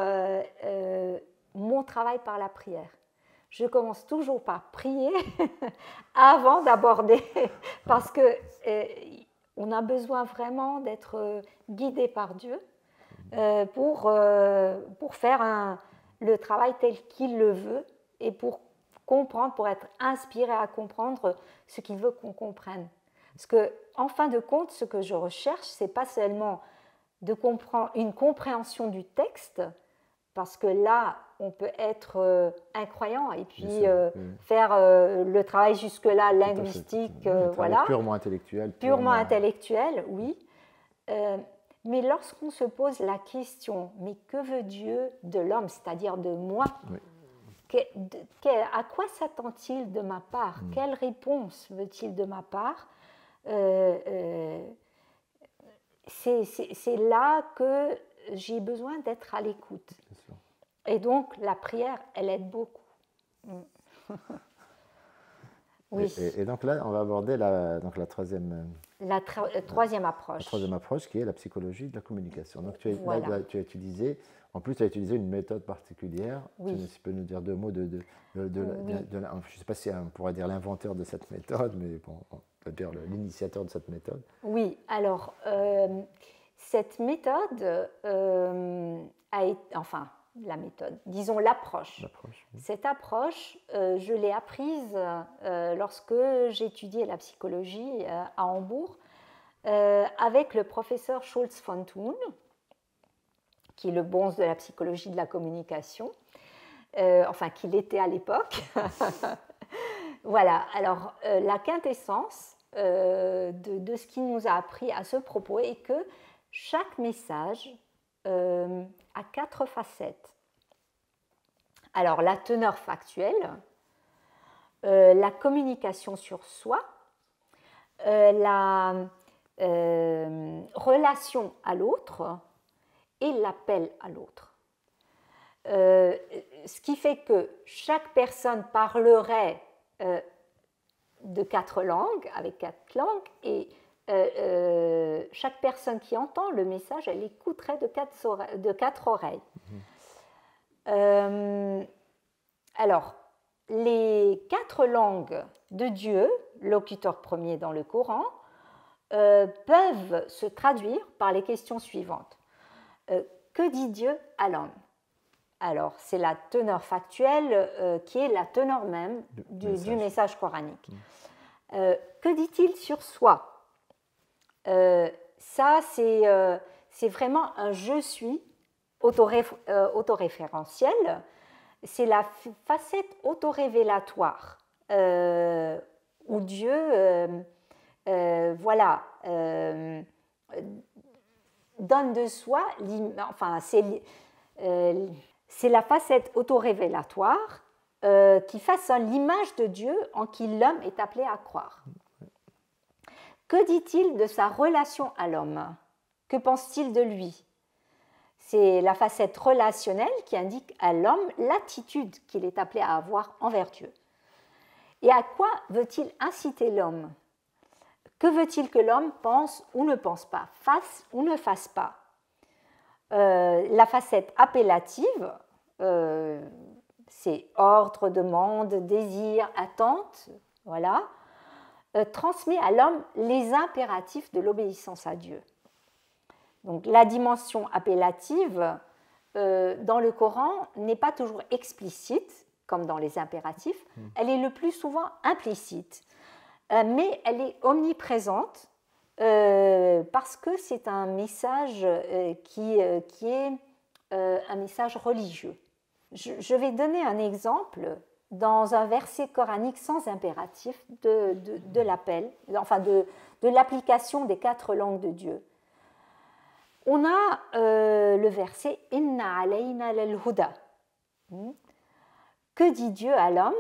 mon travail par la prière. Je commence toujours par prier avant d'aborder, parce que on a besoin vraiment d'être guidé par Dieu pour faire le travail tel qu'il le veut et pour comprendre, pour être inspiré à comprendre ce qu'il veut qu'on comprenne. Parce que, en fin de compte, ce que je recherche, c'est pas seulement de comprendre une compréhension du texte, parce que là, on peut être incroyant et puis faire le travail jusque-là linguistique, voilà.
Purement intellectuel.
Purement intellectuel, oui. Mais lorsqu'on se pose la question, mais que veut Dieu de l'homme, c'est-à-dire de moi ? À quoi s'attend-il de ma part ? Quelle réponse veut-il de ma part ? C'est là que j'ai besoin d'être à l'écoute. Et donc, la prière, elle aide beaucoup.
Oui. Et donc là, on va aborder la troisième...
troisième approche.
La troisième approche, qui est la psychologie de la communication. Donc, tu as utilisé... En plus, tu as utilisé une méthode particulière. Tu peux nous dire deux mots je ne sais pas si on pourrait dire l'inventeur de cette méthode, mais bon, on peut dire l'initiateur de cette méthode.
Oui, alors, cette méthode a été... Enfin, la méthode, disons l'approche. Cette approche, je l'ai apprise lorsque j'étudiais la psychologie à Hambourg avec le professeur Schulz von Thun, qui est le bonze de la psychologie de la communication, enfin qu'il était à l'époque. Voilà, alors la quintessence de ce qu'il nous a appris à ce propos est que chaque message a 4 facettes. Alors, la teneur factuelle, la communication sur soi, la relation à l'autre et l'appel à l'autre. Ce qui fait que chaque personne parlerait de 4 langues, avec 4 langues, et chaque personne qui entend le message, elle écouterait de 4 oreilles. Alors, les 4 langues de Dieu, locuteur premier dans le Coran, peuvent se traduire par les questions suivantes. Que dit Dieu à l'homme ? Alors, c'est la teneur factuelle qui est la teneur même du message coranique. Que dit-il sur soi ? Ça, c'est vraiment un « je suis » autoréférentiel. C'est la facette autorévélatoire où Dieu voilà, donne de soi, enfin, c'est la facette autorévélatoire qui façonne l'image de Dieu en qui l'homme est appelé à croire. Que dit-il de sa relation à l'homme? Que pense-t-il de lui? C'est la facette relationnelle qui indique à l'homme l'attitude qu'il est appelé à avoir envers Dieu. Et à quoi veut-il inciter l'homme? Que veut-il que l'homme pense ou ne pense pas, fasse ou ne fasse pas? La facette appellative, c'est ordre, demande, désir, attente, voilà, transmet à l'homme les impératifs de l'obéissance à Dieu. Donc la dimension appellative dans le Coran n'est pas toujours explicite, comme dans les impératifs, elle est le plus souvent implicite, mais elle est omniprésente parce que c'est un message qui est un message religieux. Je vais donner un exemple dans un verset coranique sans impératif de l'appel, enfin de l'application des 4 langues de Dieu. On a le verset « Inna alayna lal-huda ». Que dit Dieu à l'homme?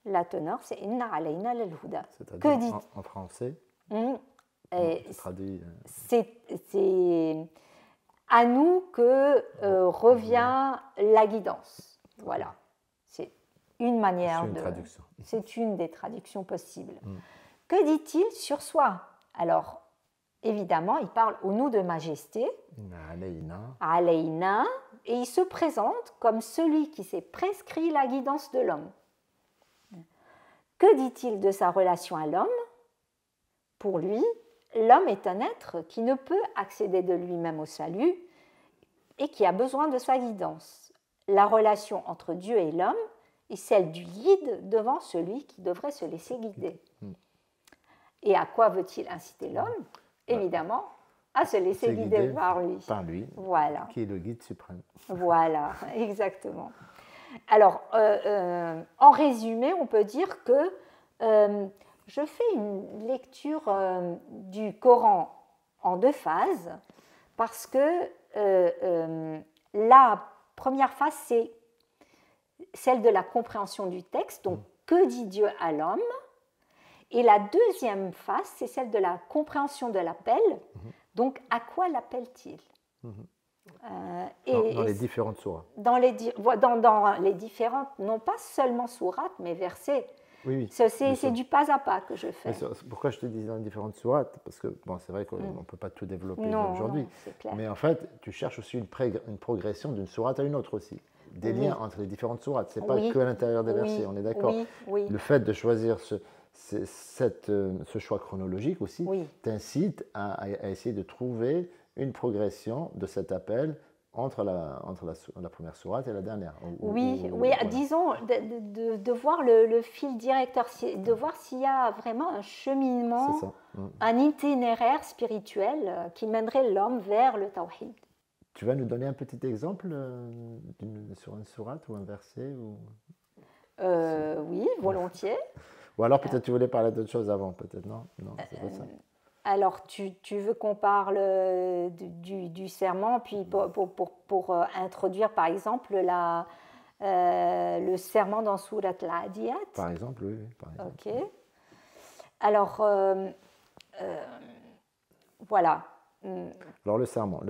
La teneur, c'est « Inna alayna lal-huda ».
C'est-à-dire dit... en français
c'est à nous que revient la guidance. Voilà. C'est une manière de... C'est une des traductions possibles. Que dit-il sur soi? Alors, évidemment, il parle au nom de majesté, Alayna, et il se présente comme celui qui s'est prescrit la guidance de l'homme. Que dit-il de sa relation à l'homme? Pour lui, l'homme est un être qui ne peut accéder de lui-même au salut et qui a besoin de sa guidance. La relation entre Dieu et l'homme est celle du guide devant celui qui devrait se laisser guider. Et à quoi veut-il inciter l'homme? Évidemment, à se laisser guider par lui.
Par lui,
voilà.
Qui est le guide suprême.
Voilà, exactement. Alors, en résumé, on peut dire que je fais une lecture du Coran en 2 phases parce que la première phase, c'est celle de la compréhension du texte, donc que dit Dieu à l'homme? Et la deuxième phase, c'est celle de la compréhension de l'appel. Donc, à quoi l'appelle-t-il?
Dans les différentes sourates.
Dans les différentes, non pas seulement sourates, mais versets.
Oui.
C'est du pas à pas que je fais.
Pourquoi je te dis dans les différentes sourates? Parce que bon, c'est vrai qu'on ne peut pas tout développer aujourd'hui. Mais en fait, tu cherches aussi une progression d'une sourate à une autre aussi. Des liens entre les différentes sourates. Ce n'est pas que à l'intérieur des versets, on est d'accord. Le fait de choisir ce choix chronologique aussi t'incite à essayer de trouver une progression de cet appel entre la première sourate et la dernière.
Voilà. Disons, de voir le fil directeur, de voir s'il y a vraiment un cheminement, un itinéraire spirituel qui mènerait l'homme vers le tawhid.
Tu vas nous donner un petit exemple sur une sourate ou un verset
Oui, volontiers.
Ou alors peut-être tu voulais parler d'autre chose avant, peut-être, non? Non, c'est pas ça.
Alors, tu veux qu'on parle du serment, puis pour introduire, par exemple, le serment dans Surat al-Adiyat?
Par exemple, oui. Par exemple.
Ok. Alors, voilà.
Alors, le serment,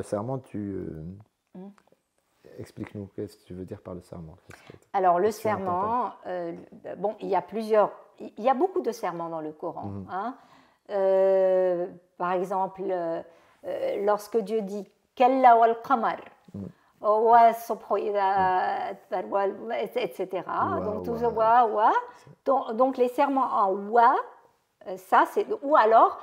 explique-nous, qu'est-ce que tu veux dire par le serment?
Alors, le serment, bon, il y a beaucoup de serments dans le Coran. Par exemple, lorsque Dieu dit « Kalla wal qamar », etc. Donc, les serments en « wa », ça, c'est... Ou alors...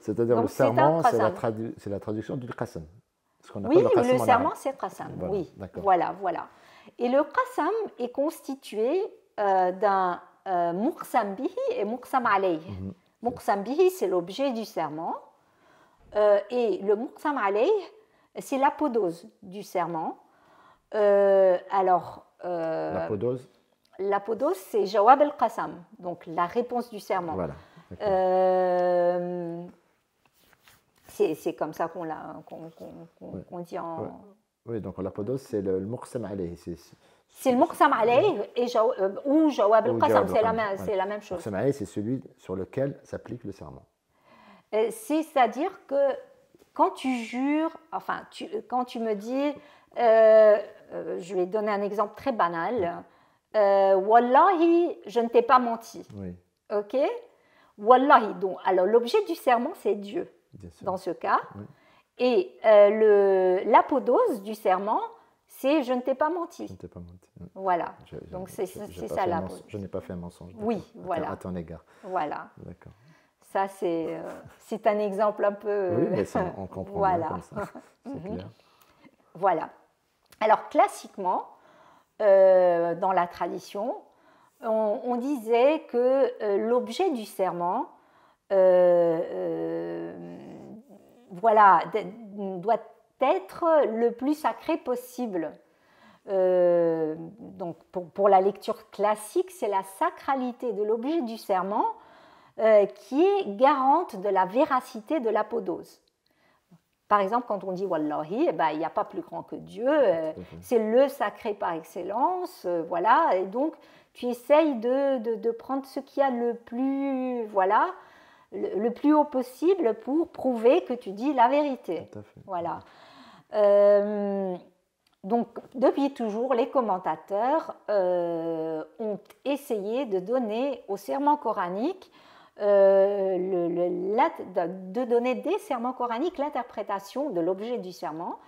C'est-à-dire le serment, c'est la traduction du qasam.
Oui, le serment, c'est qasam. Voilà. Et le qasam est constitué d'un muqsam bihi et muqsam alayh. Muqsam bihi, c'est l'objet du serment. Et le muqsam alayh, c'est l'apodose du serment.
L'apodose
l'apodose, c'est jawab al-qasam, donc la réponse du serment.
Voilà.
C'est comme ça qu'on dit en...
Oui, donc l'apodose, c'est le muqsam alayh.
C'est le muqsam alayh ou jawab al-qasam, c'est la même chose.
Muqsam alayh, c'est celui sur lequel s'applique le serment.
C'est-à-dire que quand tu jures, enfin, quand tu me dis, je vais donner un exemple très banal, Wallahi, je ne t'ai pas menti.
Oui.
Ok? Wallahi, donc, alors l'objet du serment, c'est Dieu, dans ce cas.
Oui.
Et l'apodose du serment, c'est je ne t'ai pas menti.
Je ne t'ai pas menti.
Voilà. Donc c'est ça l'apodose.
Je n'ai pas fait un mensonge.
Oui, voilà.
À ton égard.
Voilà.
D'accord.
Ça, c'est un exemple un peu...
Oui, mais ça, on comprend
voilà.
bien comme ça. C'est clair.
Voilà. Alors, classiquement, dans la tradition, on disait que l'objet du serment voilà, doit être le plus sacré possible. Donc, pour la lecture classique, c'est la sacralité de l'objet du serment qui est garante de la véracité de l'apodose. Par exemple, quand on dit Wallahi, eh ben, il n'y a pas plus grand que Dieu, c'est le sacré par excellence, voilà, et donc tu essayes de prendre ce qu'il y a le plus, voilà, le plus haut possible pour prouver que tu dis la vérité.
Tout à fait.
Voilà. Donc, depuis toujours, les commentateurs ont essayé de donner au serment coranique de donner des serments coraniques l'interprétation de l'objet du serment,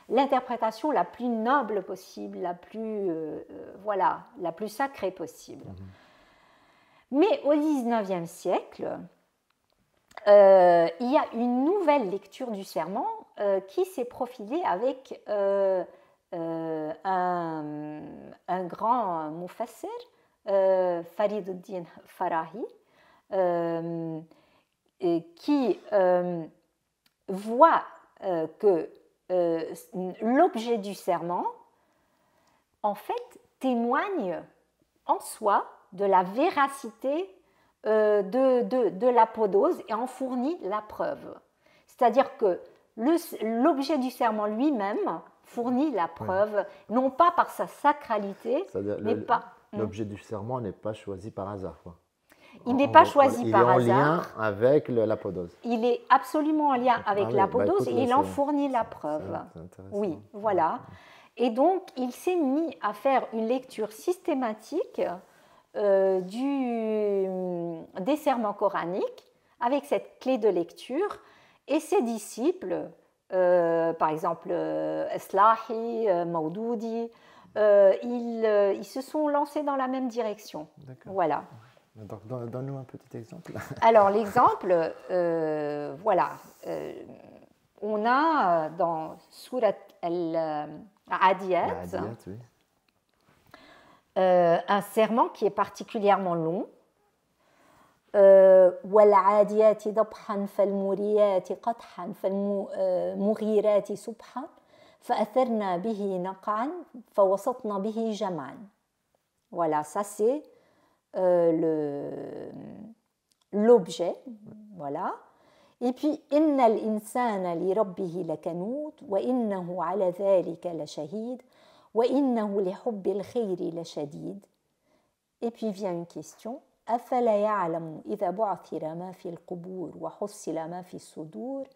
l'interprétation la plus noble possible, la plus sacrée possible. Mais au XIXe siècle, il y a une nouvelle lecture du serment qui s'est profilée avec un grand mufassir, Fariduddin Farahi, qui voit que l'objet du serment, en fait, témoigne en soi de la véracité de l'apodose et en fournit la preuve. C'est-à-dire que l'objet du serment lui-même fournit la preuve, non pas par sa sacralité, mais pas...
L'objet du serment n'est pas choisi par hasard, quoi.
Il n'est pas choisi par hasard.
Il est en lien avec l'apodose.
Il est absolument en lien avec l'apodose et il en fournit la preuve. Oui, voilà. Et donc, il s'est mis à faire une lecture systématique des serments coraniques avec cette clé de lecture. Et ses disciples, par exemple Eslahi, Maudoudi, ils se sont lancés dans la même direction. Voilà.
Donc, donne-nous un petit exemple.
Alors, l'exemple, voilà. On a dans Surat al-Adiyat
oui.
Un serment qui est particulièrement long. وَالْعَادِيَاتِ ضَبْحًا فَالْمُورِيَاتِ قَدْحًا فَالْمُغِيرَاتِ سُبْحًا فَأَثَرْنَا بِهِ نَقْعًا فَوَسَطْنَا بِهِ جَمْعًا. Voilà, ça c'est l'objet, voilà. Et puis إِنَّ الْإِنسَانَ لِرَبِّهِ لَكَنُودٌ وَإِنَّهُ عَلَى ذَلِكَ لَشَهِيدٌ وَإِنَّهُ لِحُبِّ الْخَيْرِ لَشَدِيدٌ. Et puis vient une question. أَفَلَا يَعْلَمُ إِذَا بُعْثِرَ مَا فِي الْقُبُورِ وَحُصِّلَ مَا فِي الصُّدُورِ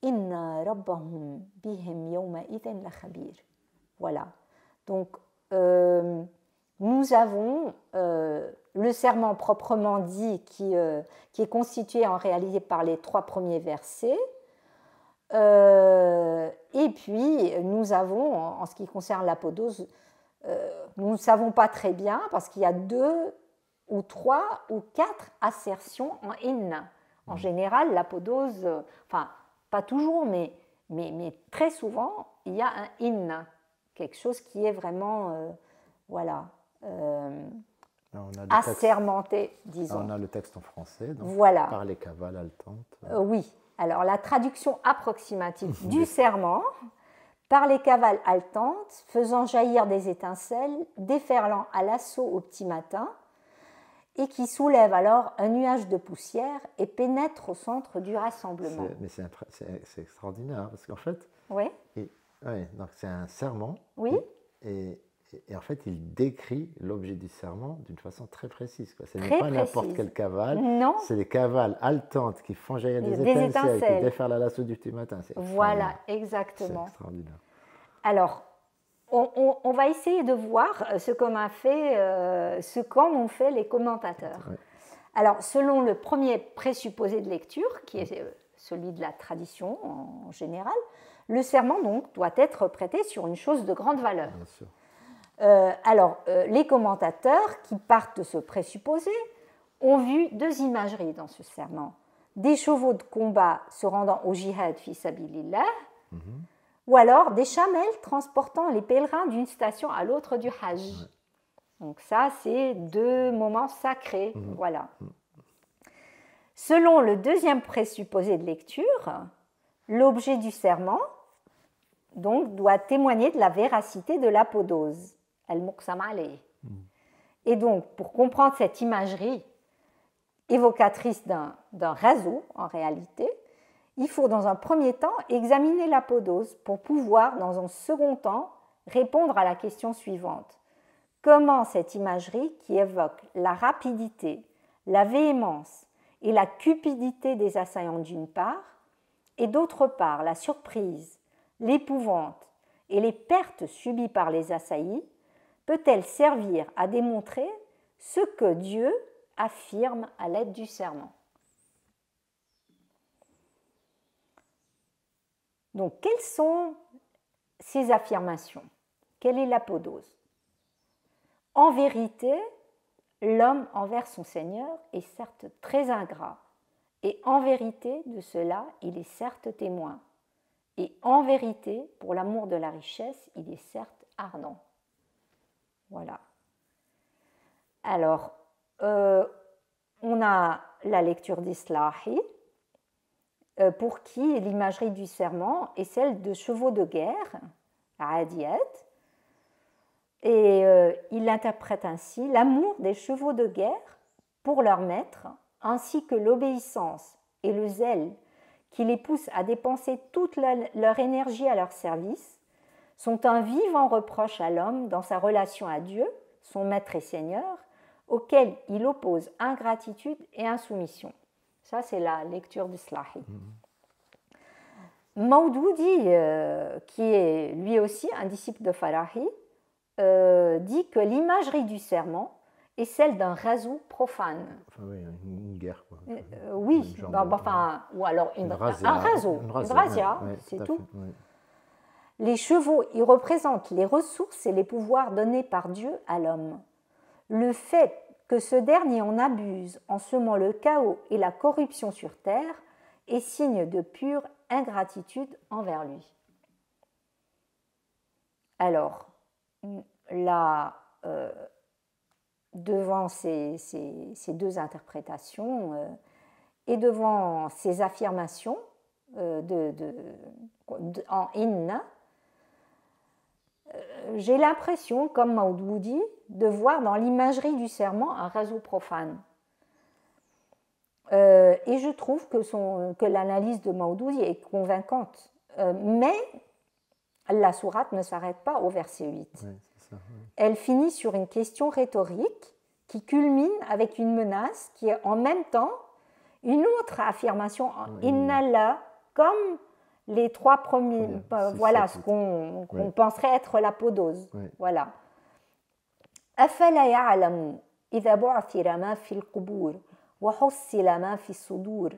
إِنَّ رَبَّهُمْ بِهِمْ يَوْمَئِذٍ لَخَبِيرٌ. Voilà. Donc, nous avons le serment proprement dit qui est constitué en réalité par les 3 premiers versets. Et puis, nous avons, en ce qui concerne l'apodose, nous ne savons pas très bien parce qu'il y a 2 ou 3 ou 4 assertions en in. En général, l'apodose, enfin, pas toujours, mais très souvent, il y a un in, quelque chose qui est vraiment, voilà, assermenté, disons.
On a le texte en français, donc
voilà.
Par les cavales haletantes.
Oui, alors la traduction approximative du serment, par les cavales haletantes, faisant jaillir des étincelles, déferlant à l'assaut au petit matin, et qui soulève alors un nuage de poussière et pénètre au centre du rassemblement.
Mais c'est extraordinaire, hein, parce qu'en fait,
oui.
Donc c'est un serment,
oui.
et en fait, il décrit l'objet du serment d'une façon très précise. Ce n'est pas n'importe quelle cavale, c'est des cavales haletantes qui font jaillir des étincelles, qui déferlent à l'assaut du petit matin.
Voilà, exactement.
C'est extraordinaire.
Alors, on va essayer de voir ce qu'en ont fait les commentateurs. Oui. Alors, selon le premier présupposé de lecture, qui est celui de la tradition en général, le serment donc doit être prêté sur une chose de grande valeur.
Bien sûr.
Les commentateurs qui partent de ce présupposé ont vu deux imageries dans ce serment. Des chevaux de combat se rendant au jihad fi sabilillah, ou alors des chamelles transportant les pèlerins d'une station à l'autre du Hajj. Ouais. Donc ça, c'est deux moments sacrés. Voilà. Selon le deuxième présupposé de lecture, l'objet du serment donc, doit témoigner de la véracité de l'apodose, al-muqsam alayh. Et donc, pour comprendre cette imagerie évocatrice d'un réseau, en réalité, il faut dans un premier temps examiner l'apodose pour pouvoir, dans un second temps, répondre à la question suivante. Comment cette imagerie qui évoque la rapidité, la véhémence et la cupidité des assaillants d'une part, et d'autre part la surprise, l'épouvante et les pertes subies par les assaillis, peut-elle servir à démontrer ce que Dieu affirme à l'aide du serment? Donc, quelles sont ces affirmations? Quelle est l'apodose? En vérité, l'homme envers son Seigneur est certes très ingrat, et en vérité de cela, il est certes témoin. Et en vérité, pour l'amour de la richesse, il est certes ardent. Voilà. Alors, on a la lecture d'Islahi, pour qui l'imagerie du serment est celle de chevaux de guerre, adiyat, et il l'interprète ainsi: l'amour des chevaux de guerre pour leur maître, ainsi que l'obéissance et le zèle qui les poussent à dépenser toute leur énergie à leur service, sont un vivant reproche à l'homme dans sa relation à Dieu, son maître et seigneur, auquel il oppose ingratitude et insoumission. Ça, c'est la lecture d'Islahi. Maudoudi, qui est lui aussi un disciple de Farahi, dit que l'imagerie du serment est celle d'un rasout profane.
Enfin, oui, une guerre, quoi.
Oui, ou alors un rasout, une razzia,
ouais,
c'est tout.
Fait, ouais.
Les chevaux y représentent les ressources et les pouvoirs donnés par Dieu à l'homme. Le fait que ce dernier en abuse en semant le chaos et la corruption sur terre est signe de pure ingratitude envers lui. Alors, là, devant ces deux interprétations et devant ces affirmations en inna, j'ai l'impression, comme Maudoudi, de voir dans l'imagerie du serment un réseau profane. Et je trouve que l'analyse de Maudoudi est convaincante. Mais la sourate ne s'arrête pas au verset 8.
Ouais, c'est ça, ouais.
Elle finit sur une question rhétorique qui culmine avec une menace qui est en même temps une autre affirmation en Innallah, comme les trois premiers, voilà ce qu'on penserait être l'apodose.
Ouais.
Voilà. أفلا يعلم إذا بعثر ما في القبور وحصل ما في الصدور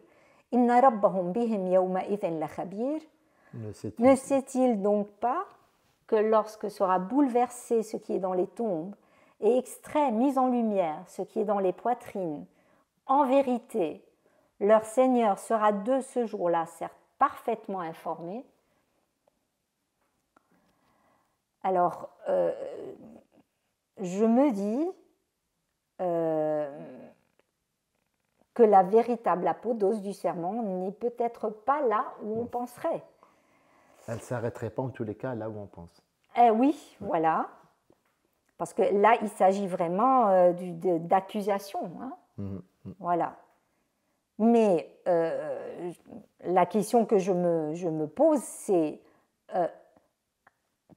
إن ربهم بهم يومئذ لخبير. Ne sait-il donc pas que lorsque sera bouleversé ce qui est dans les tombes et extrait, mis en lumière, ce qui est dans les poitrines, en vérité, leur Seigneur sera de ce jour-là, certes, parfaitement informé. Alors, je me dis que la véritable apodose du serment n'est peut-être pas là où on penserait.
Elle ne s'arrêterait pas en tous les cas là où on pense.
Oui, voilà. Parce que là, il s'agit vraiment d'accusation. Hein. Voilà. Mais la question que je me pose, c'est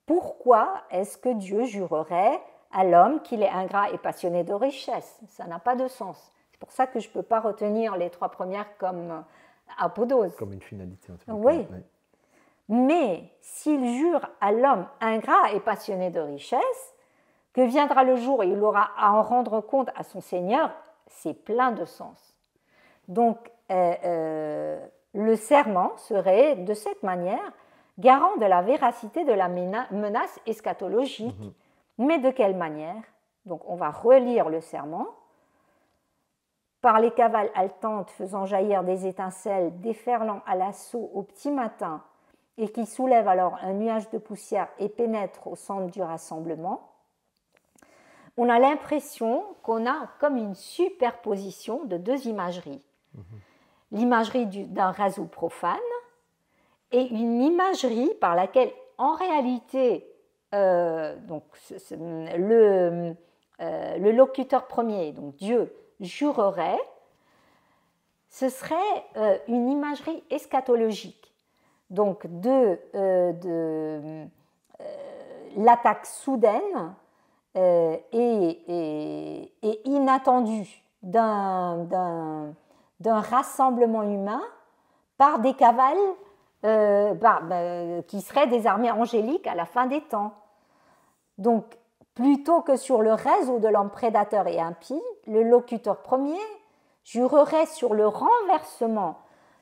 pourquoi est-ce que Dieu jurerait à l'homme qu'il est ingrat et passionné de richesse? Ça n'a pas de sens. C'est pour ça que je ne peux pas retenir les 3 premières comme apodose.
Comme une finalité. En tout cas.
Oui. Mais s'il jure à l'homme ingrat et passionné de richesse, que viendra le jour et il aura à en rendre compte à son Seigneur, c'est plein de sens. Donc, le serment serait, de cette manière, garant de la véracité de la menace eschatologique. Mais de quelle manière? Donc, on va relire le serment. Par les cavales haletantes faisant jaillir des étincelles, déferlant à l'assaut au petit matin, et qui soulèvent alors un nuage de poussière et pénètrent au centre du rassemblement, on a l'impression qu'on a comme une superposition de 2 imageries. L'imagerie d'un rasoul profane et une imagerie par laquelle, en réalité, donc, le locuteur premier, donc Dieu, jurerait, ce serait une imagerie eschatologique. Donc, l'attaque soudaine et inattendue d'un rassemblement humain par des cavales qui seraient des armées angéliques à la fin des temps. Donc, plutôt que sur le réseau de l'homme prédateur et impie, le locuteur premier jurerait sur le renversement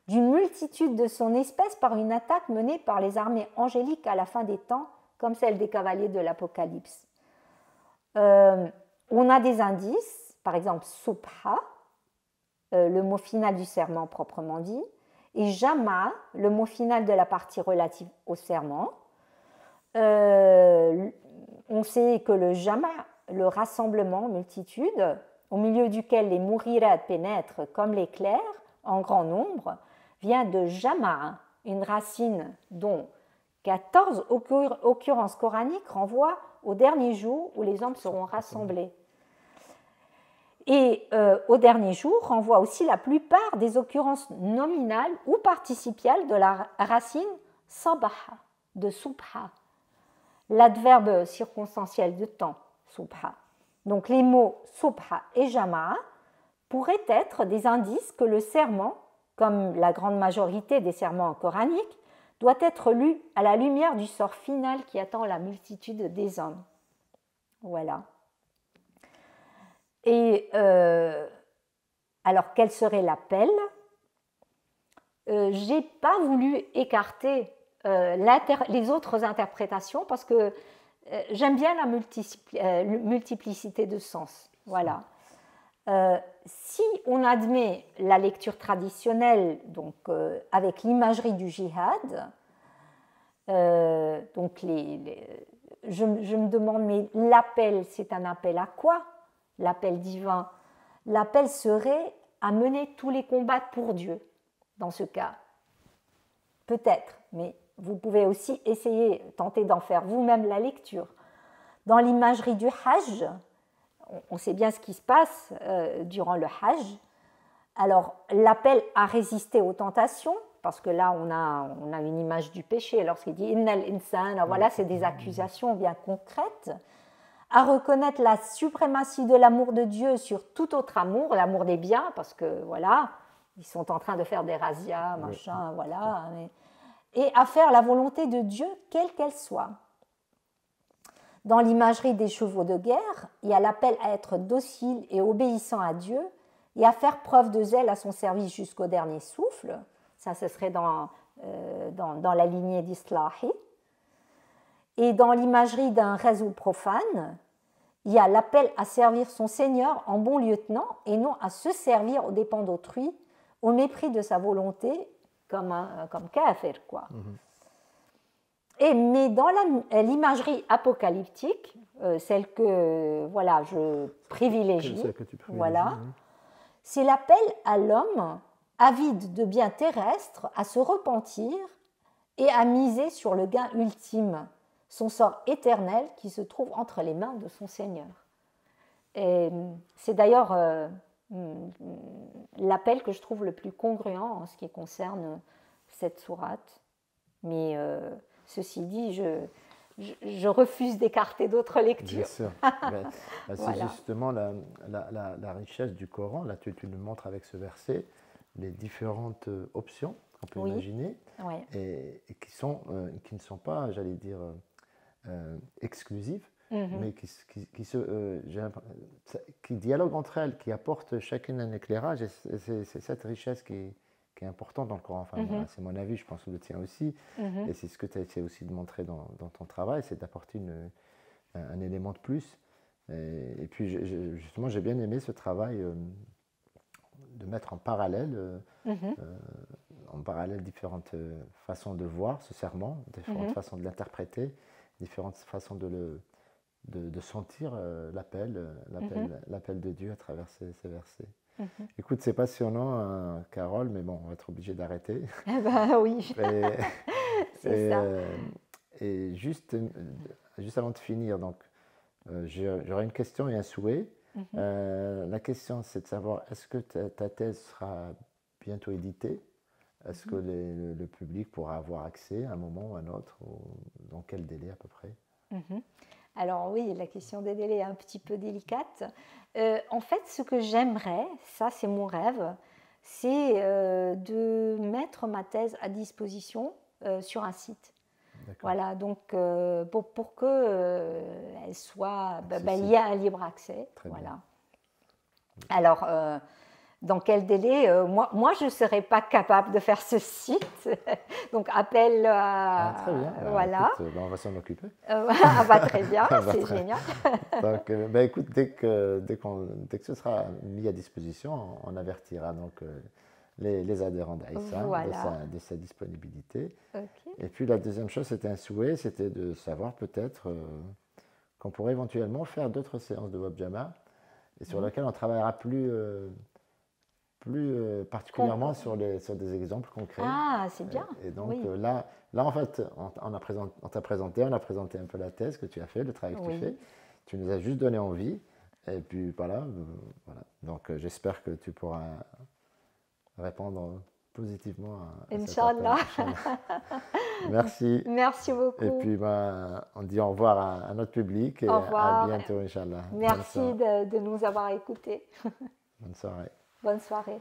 d'une multitude de son espèce par une attaque menée par les armées angéliques à la fin des temps, comme celle des cavaliers de l'Apocalypse. On a des indices, par exemple subha, le mot final du serment proprement dit, et jama, le mot final de la partie relative au serment. On sait que le jama, le rassemblement, multitude, au milieu duquel les mourirat pénètrent comme l'éclair en grand nombre, vient de jama, une racine dont 14 occurrences coraniques renvoient au dernier jour où les hommes seront rassemblés. Et au dernier jour renvoie aussi la plupart des occurrences nominales ou participiales de la racine sabaha, de subha, l'adverbe circonstanciel de temps, subha. Donc les mots subha et jama'a pourraient être des indices que le serment, comme la grande majorité des serments coraniques, doit être lu à la lumière du sort final qui attend la multitude des hommes. Voilà. Et alors, quel serait l'appel? Je n'ai pas voulu écarter les autres interprétations parce que j'aime bien la multiplicité de sens. Voilà. Si on admet la lecture traditionnelle, donc avec l'imagerie du djihad, donc je me demande, mais l'appel, c'est un appel à quoi? L'appel divin. L'appel serait à mener tous les combats pour Dieu, dans ce cas. Peut-être, mais vous pouvez aussi essayer, tenter d'en faire vous-même la lecture. Dans l'imagerie du Hajj, on sait bien ce qui se passe durant le Hajj. Alors, l'appel à résister aux tentations, parce que là, on a une image du péché, lorsqu'il dit « Innal insan », voilà, c'est des accusations bien concrètes, à reconnaître la suprématie de l'amour de Dieu sur tout autre amour, l'amour des biens, parce que, voilà, ils sont en train de faire des razzias, machin, voilà, et à faire la volonté de Dieu, quelle qu'elle soit. Dans l'imagerie des chevaux de guerre, il y a l'appel à être docile et obéissant à Dieu et à faire preuve de zèle à son service jusqu'au dernier souffle. Ça, ce serait dans la lignée d'Islahi. Et dans l'imagerie d'un rasoul profane, il y a l'appel à servir son Seigneur en bon lieutenant et non à se servir aux dépens d'autrui, au mépris de sa volonté, comme kafir, quoi. Mais dans l'imagerie apocalyptique, celle que voilà, je privilégie, voilà, c'est l'appel à l'homme avide de biens terrestres à se repentir et à miser sur le gain ultime, son sort éternel qui se trouve entre les mains de son Seigneur. Et c'est d'ailleurs l'appel que je trouve le plus congruent en ce qui concerne cette sourate. Mais ceci dit, je refuse d'écarter d'autres lectures.
Bien sûr. C'est
Voilà.
justement la richesse du Coran. Là, tu nous montres avec ce verset les différentes options qu'on peut
Oui.
imaginer
Ouais.
et qui ne sont pas, j'allais dire, exclusives, mais qui dialoguent entre elles, qui apportent chacune un éclairage. Et c'est cette richesse qui est importante dans le Coran. Enfin, voilà, c'est mon avis, je pense que le tien aussi. Et c'est ce que tu as essayé aussi de montrer dans ton travail, c'est d'apporter un élément de plus. Et puis, justement, j'ai bien aimé ce travail de mettre en parallèle différentes façons de voir ce serment, différentes façons de l'interpréter, différentes façons de sentir l'appel de Dieu à travers ces versets. Écoute, c'est passionnant, Carole, mais bon, on va être obligé d'arrêter.
Eh ben oui, c'est ça.
Et juste avant de finir, donc, j'aurai une question et un souhait. La question, c'est de savoir, est-ce que ta thèse sera bientôt éditée? Est-ce que le public pourra avoir accès à un moment ou à un autre? Dans quel délai à peu près?
Alors oui, la question des délais est un petit peu délicate. En fait, ce que j'aimerais, ça c'est mon rêve, c'est de mettre ma thèse à disposition sur un site. Voilà, donc pour qu'elle soit liée à un libre accès.
Très
voilà.
bien.
Alors, dans quel délai moi, je ne serais pas capable de faire ce site. Donc, appel à...
très bien.
Voilà.
Écoute, on va s'en occuper.
Très bien, c'est génial.
Donc, écoute, dès que ce sera mis à disposition, on avertira donc les adhérents d'Aïssa de sa disponibilité.
Okay.
Et puis, la deuxième chose, c'était un souhait, c'était de savoir peut-être qu'on pourrait éventuellement faire d'autres séances de Webjama et sur lesquelles on travaillera plus particulièrement sur des exemples concrets.
Ah, c'est bien.
Et donc là, en fait, on t'a présenté un peu la thèse que tu as fait, le travail que tu fais. Tu nous as juste donné envie. Et puis voilà. Donc j'espère que tu pourras répondre positivement à
Inch'Allah.
Merci.
Merci beaucoup.
Et puis on dit au revoir à notre public et
au revoir.
à bientôt, Inch'Allah.
Merci de nous avoir écoutés.
Bonne soirée.
Bonne soirée.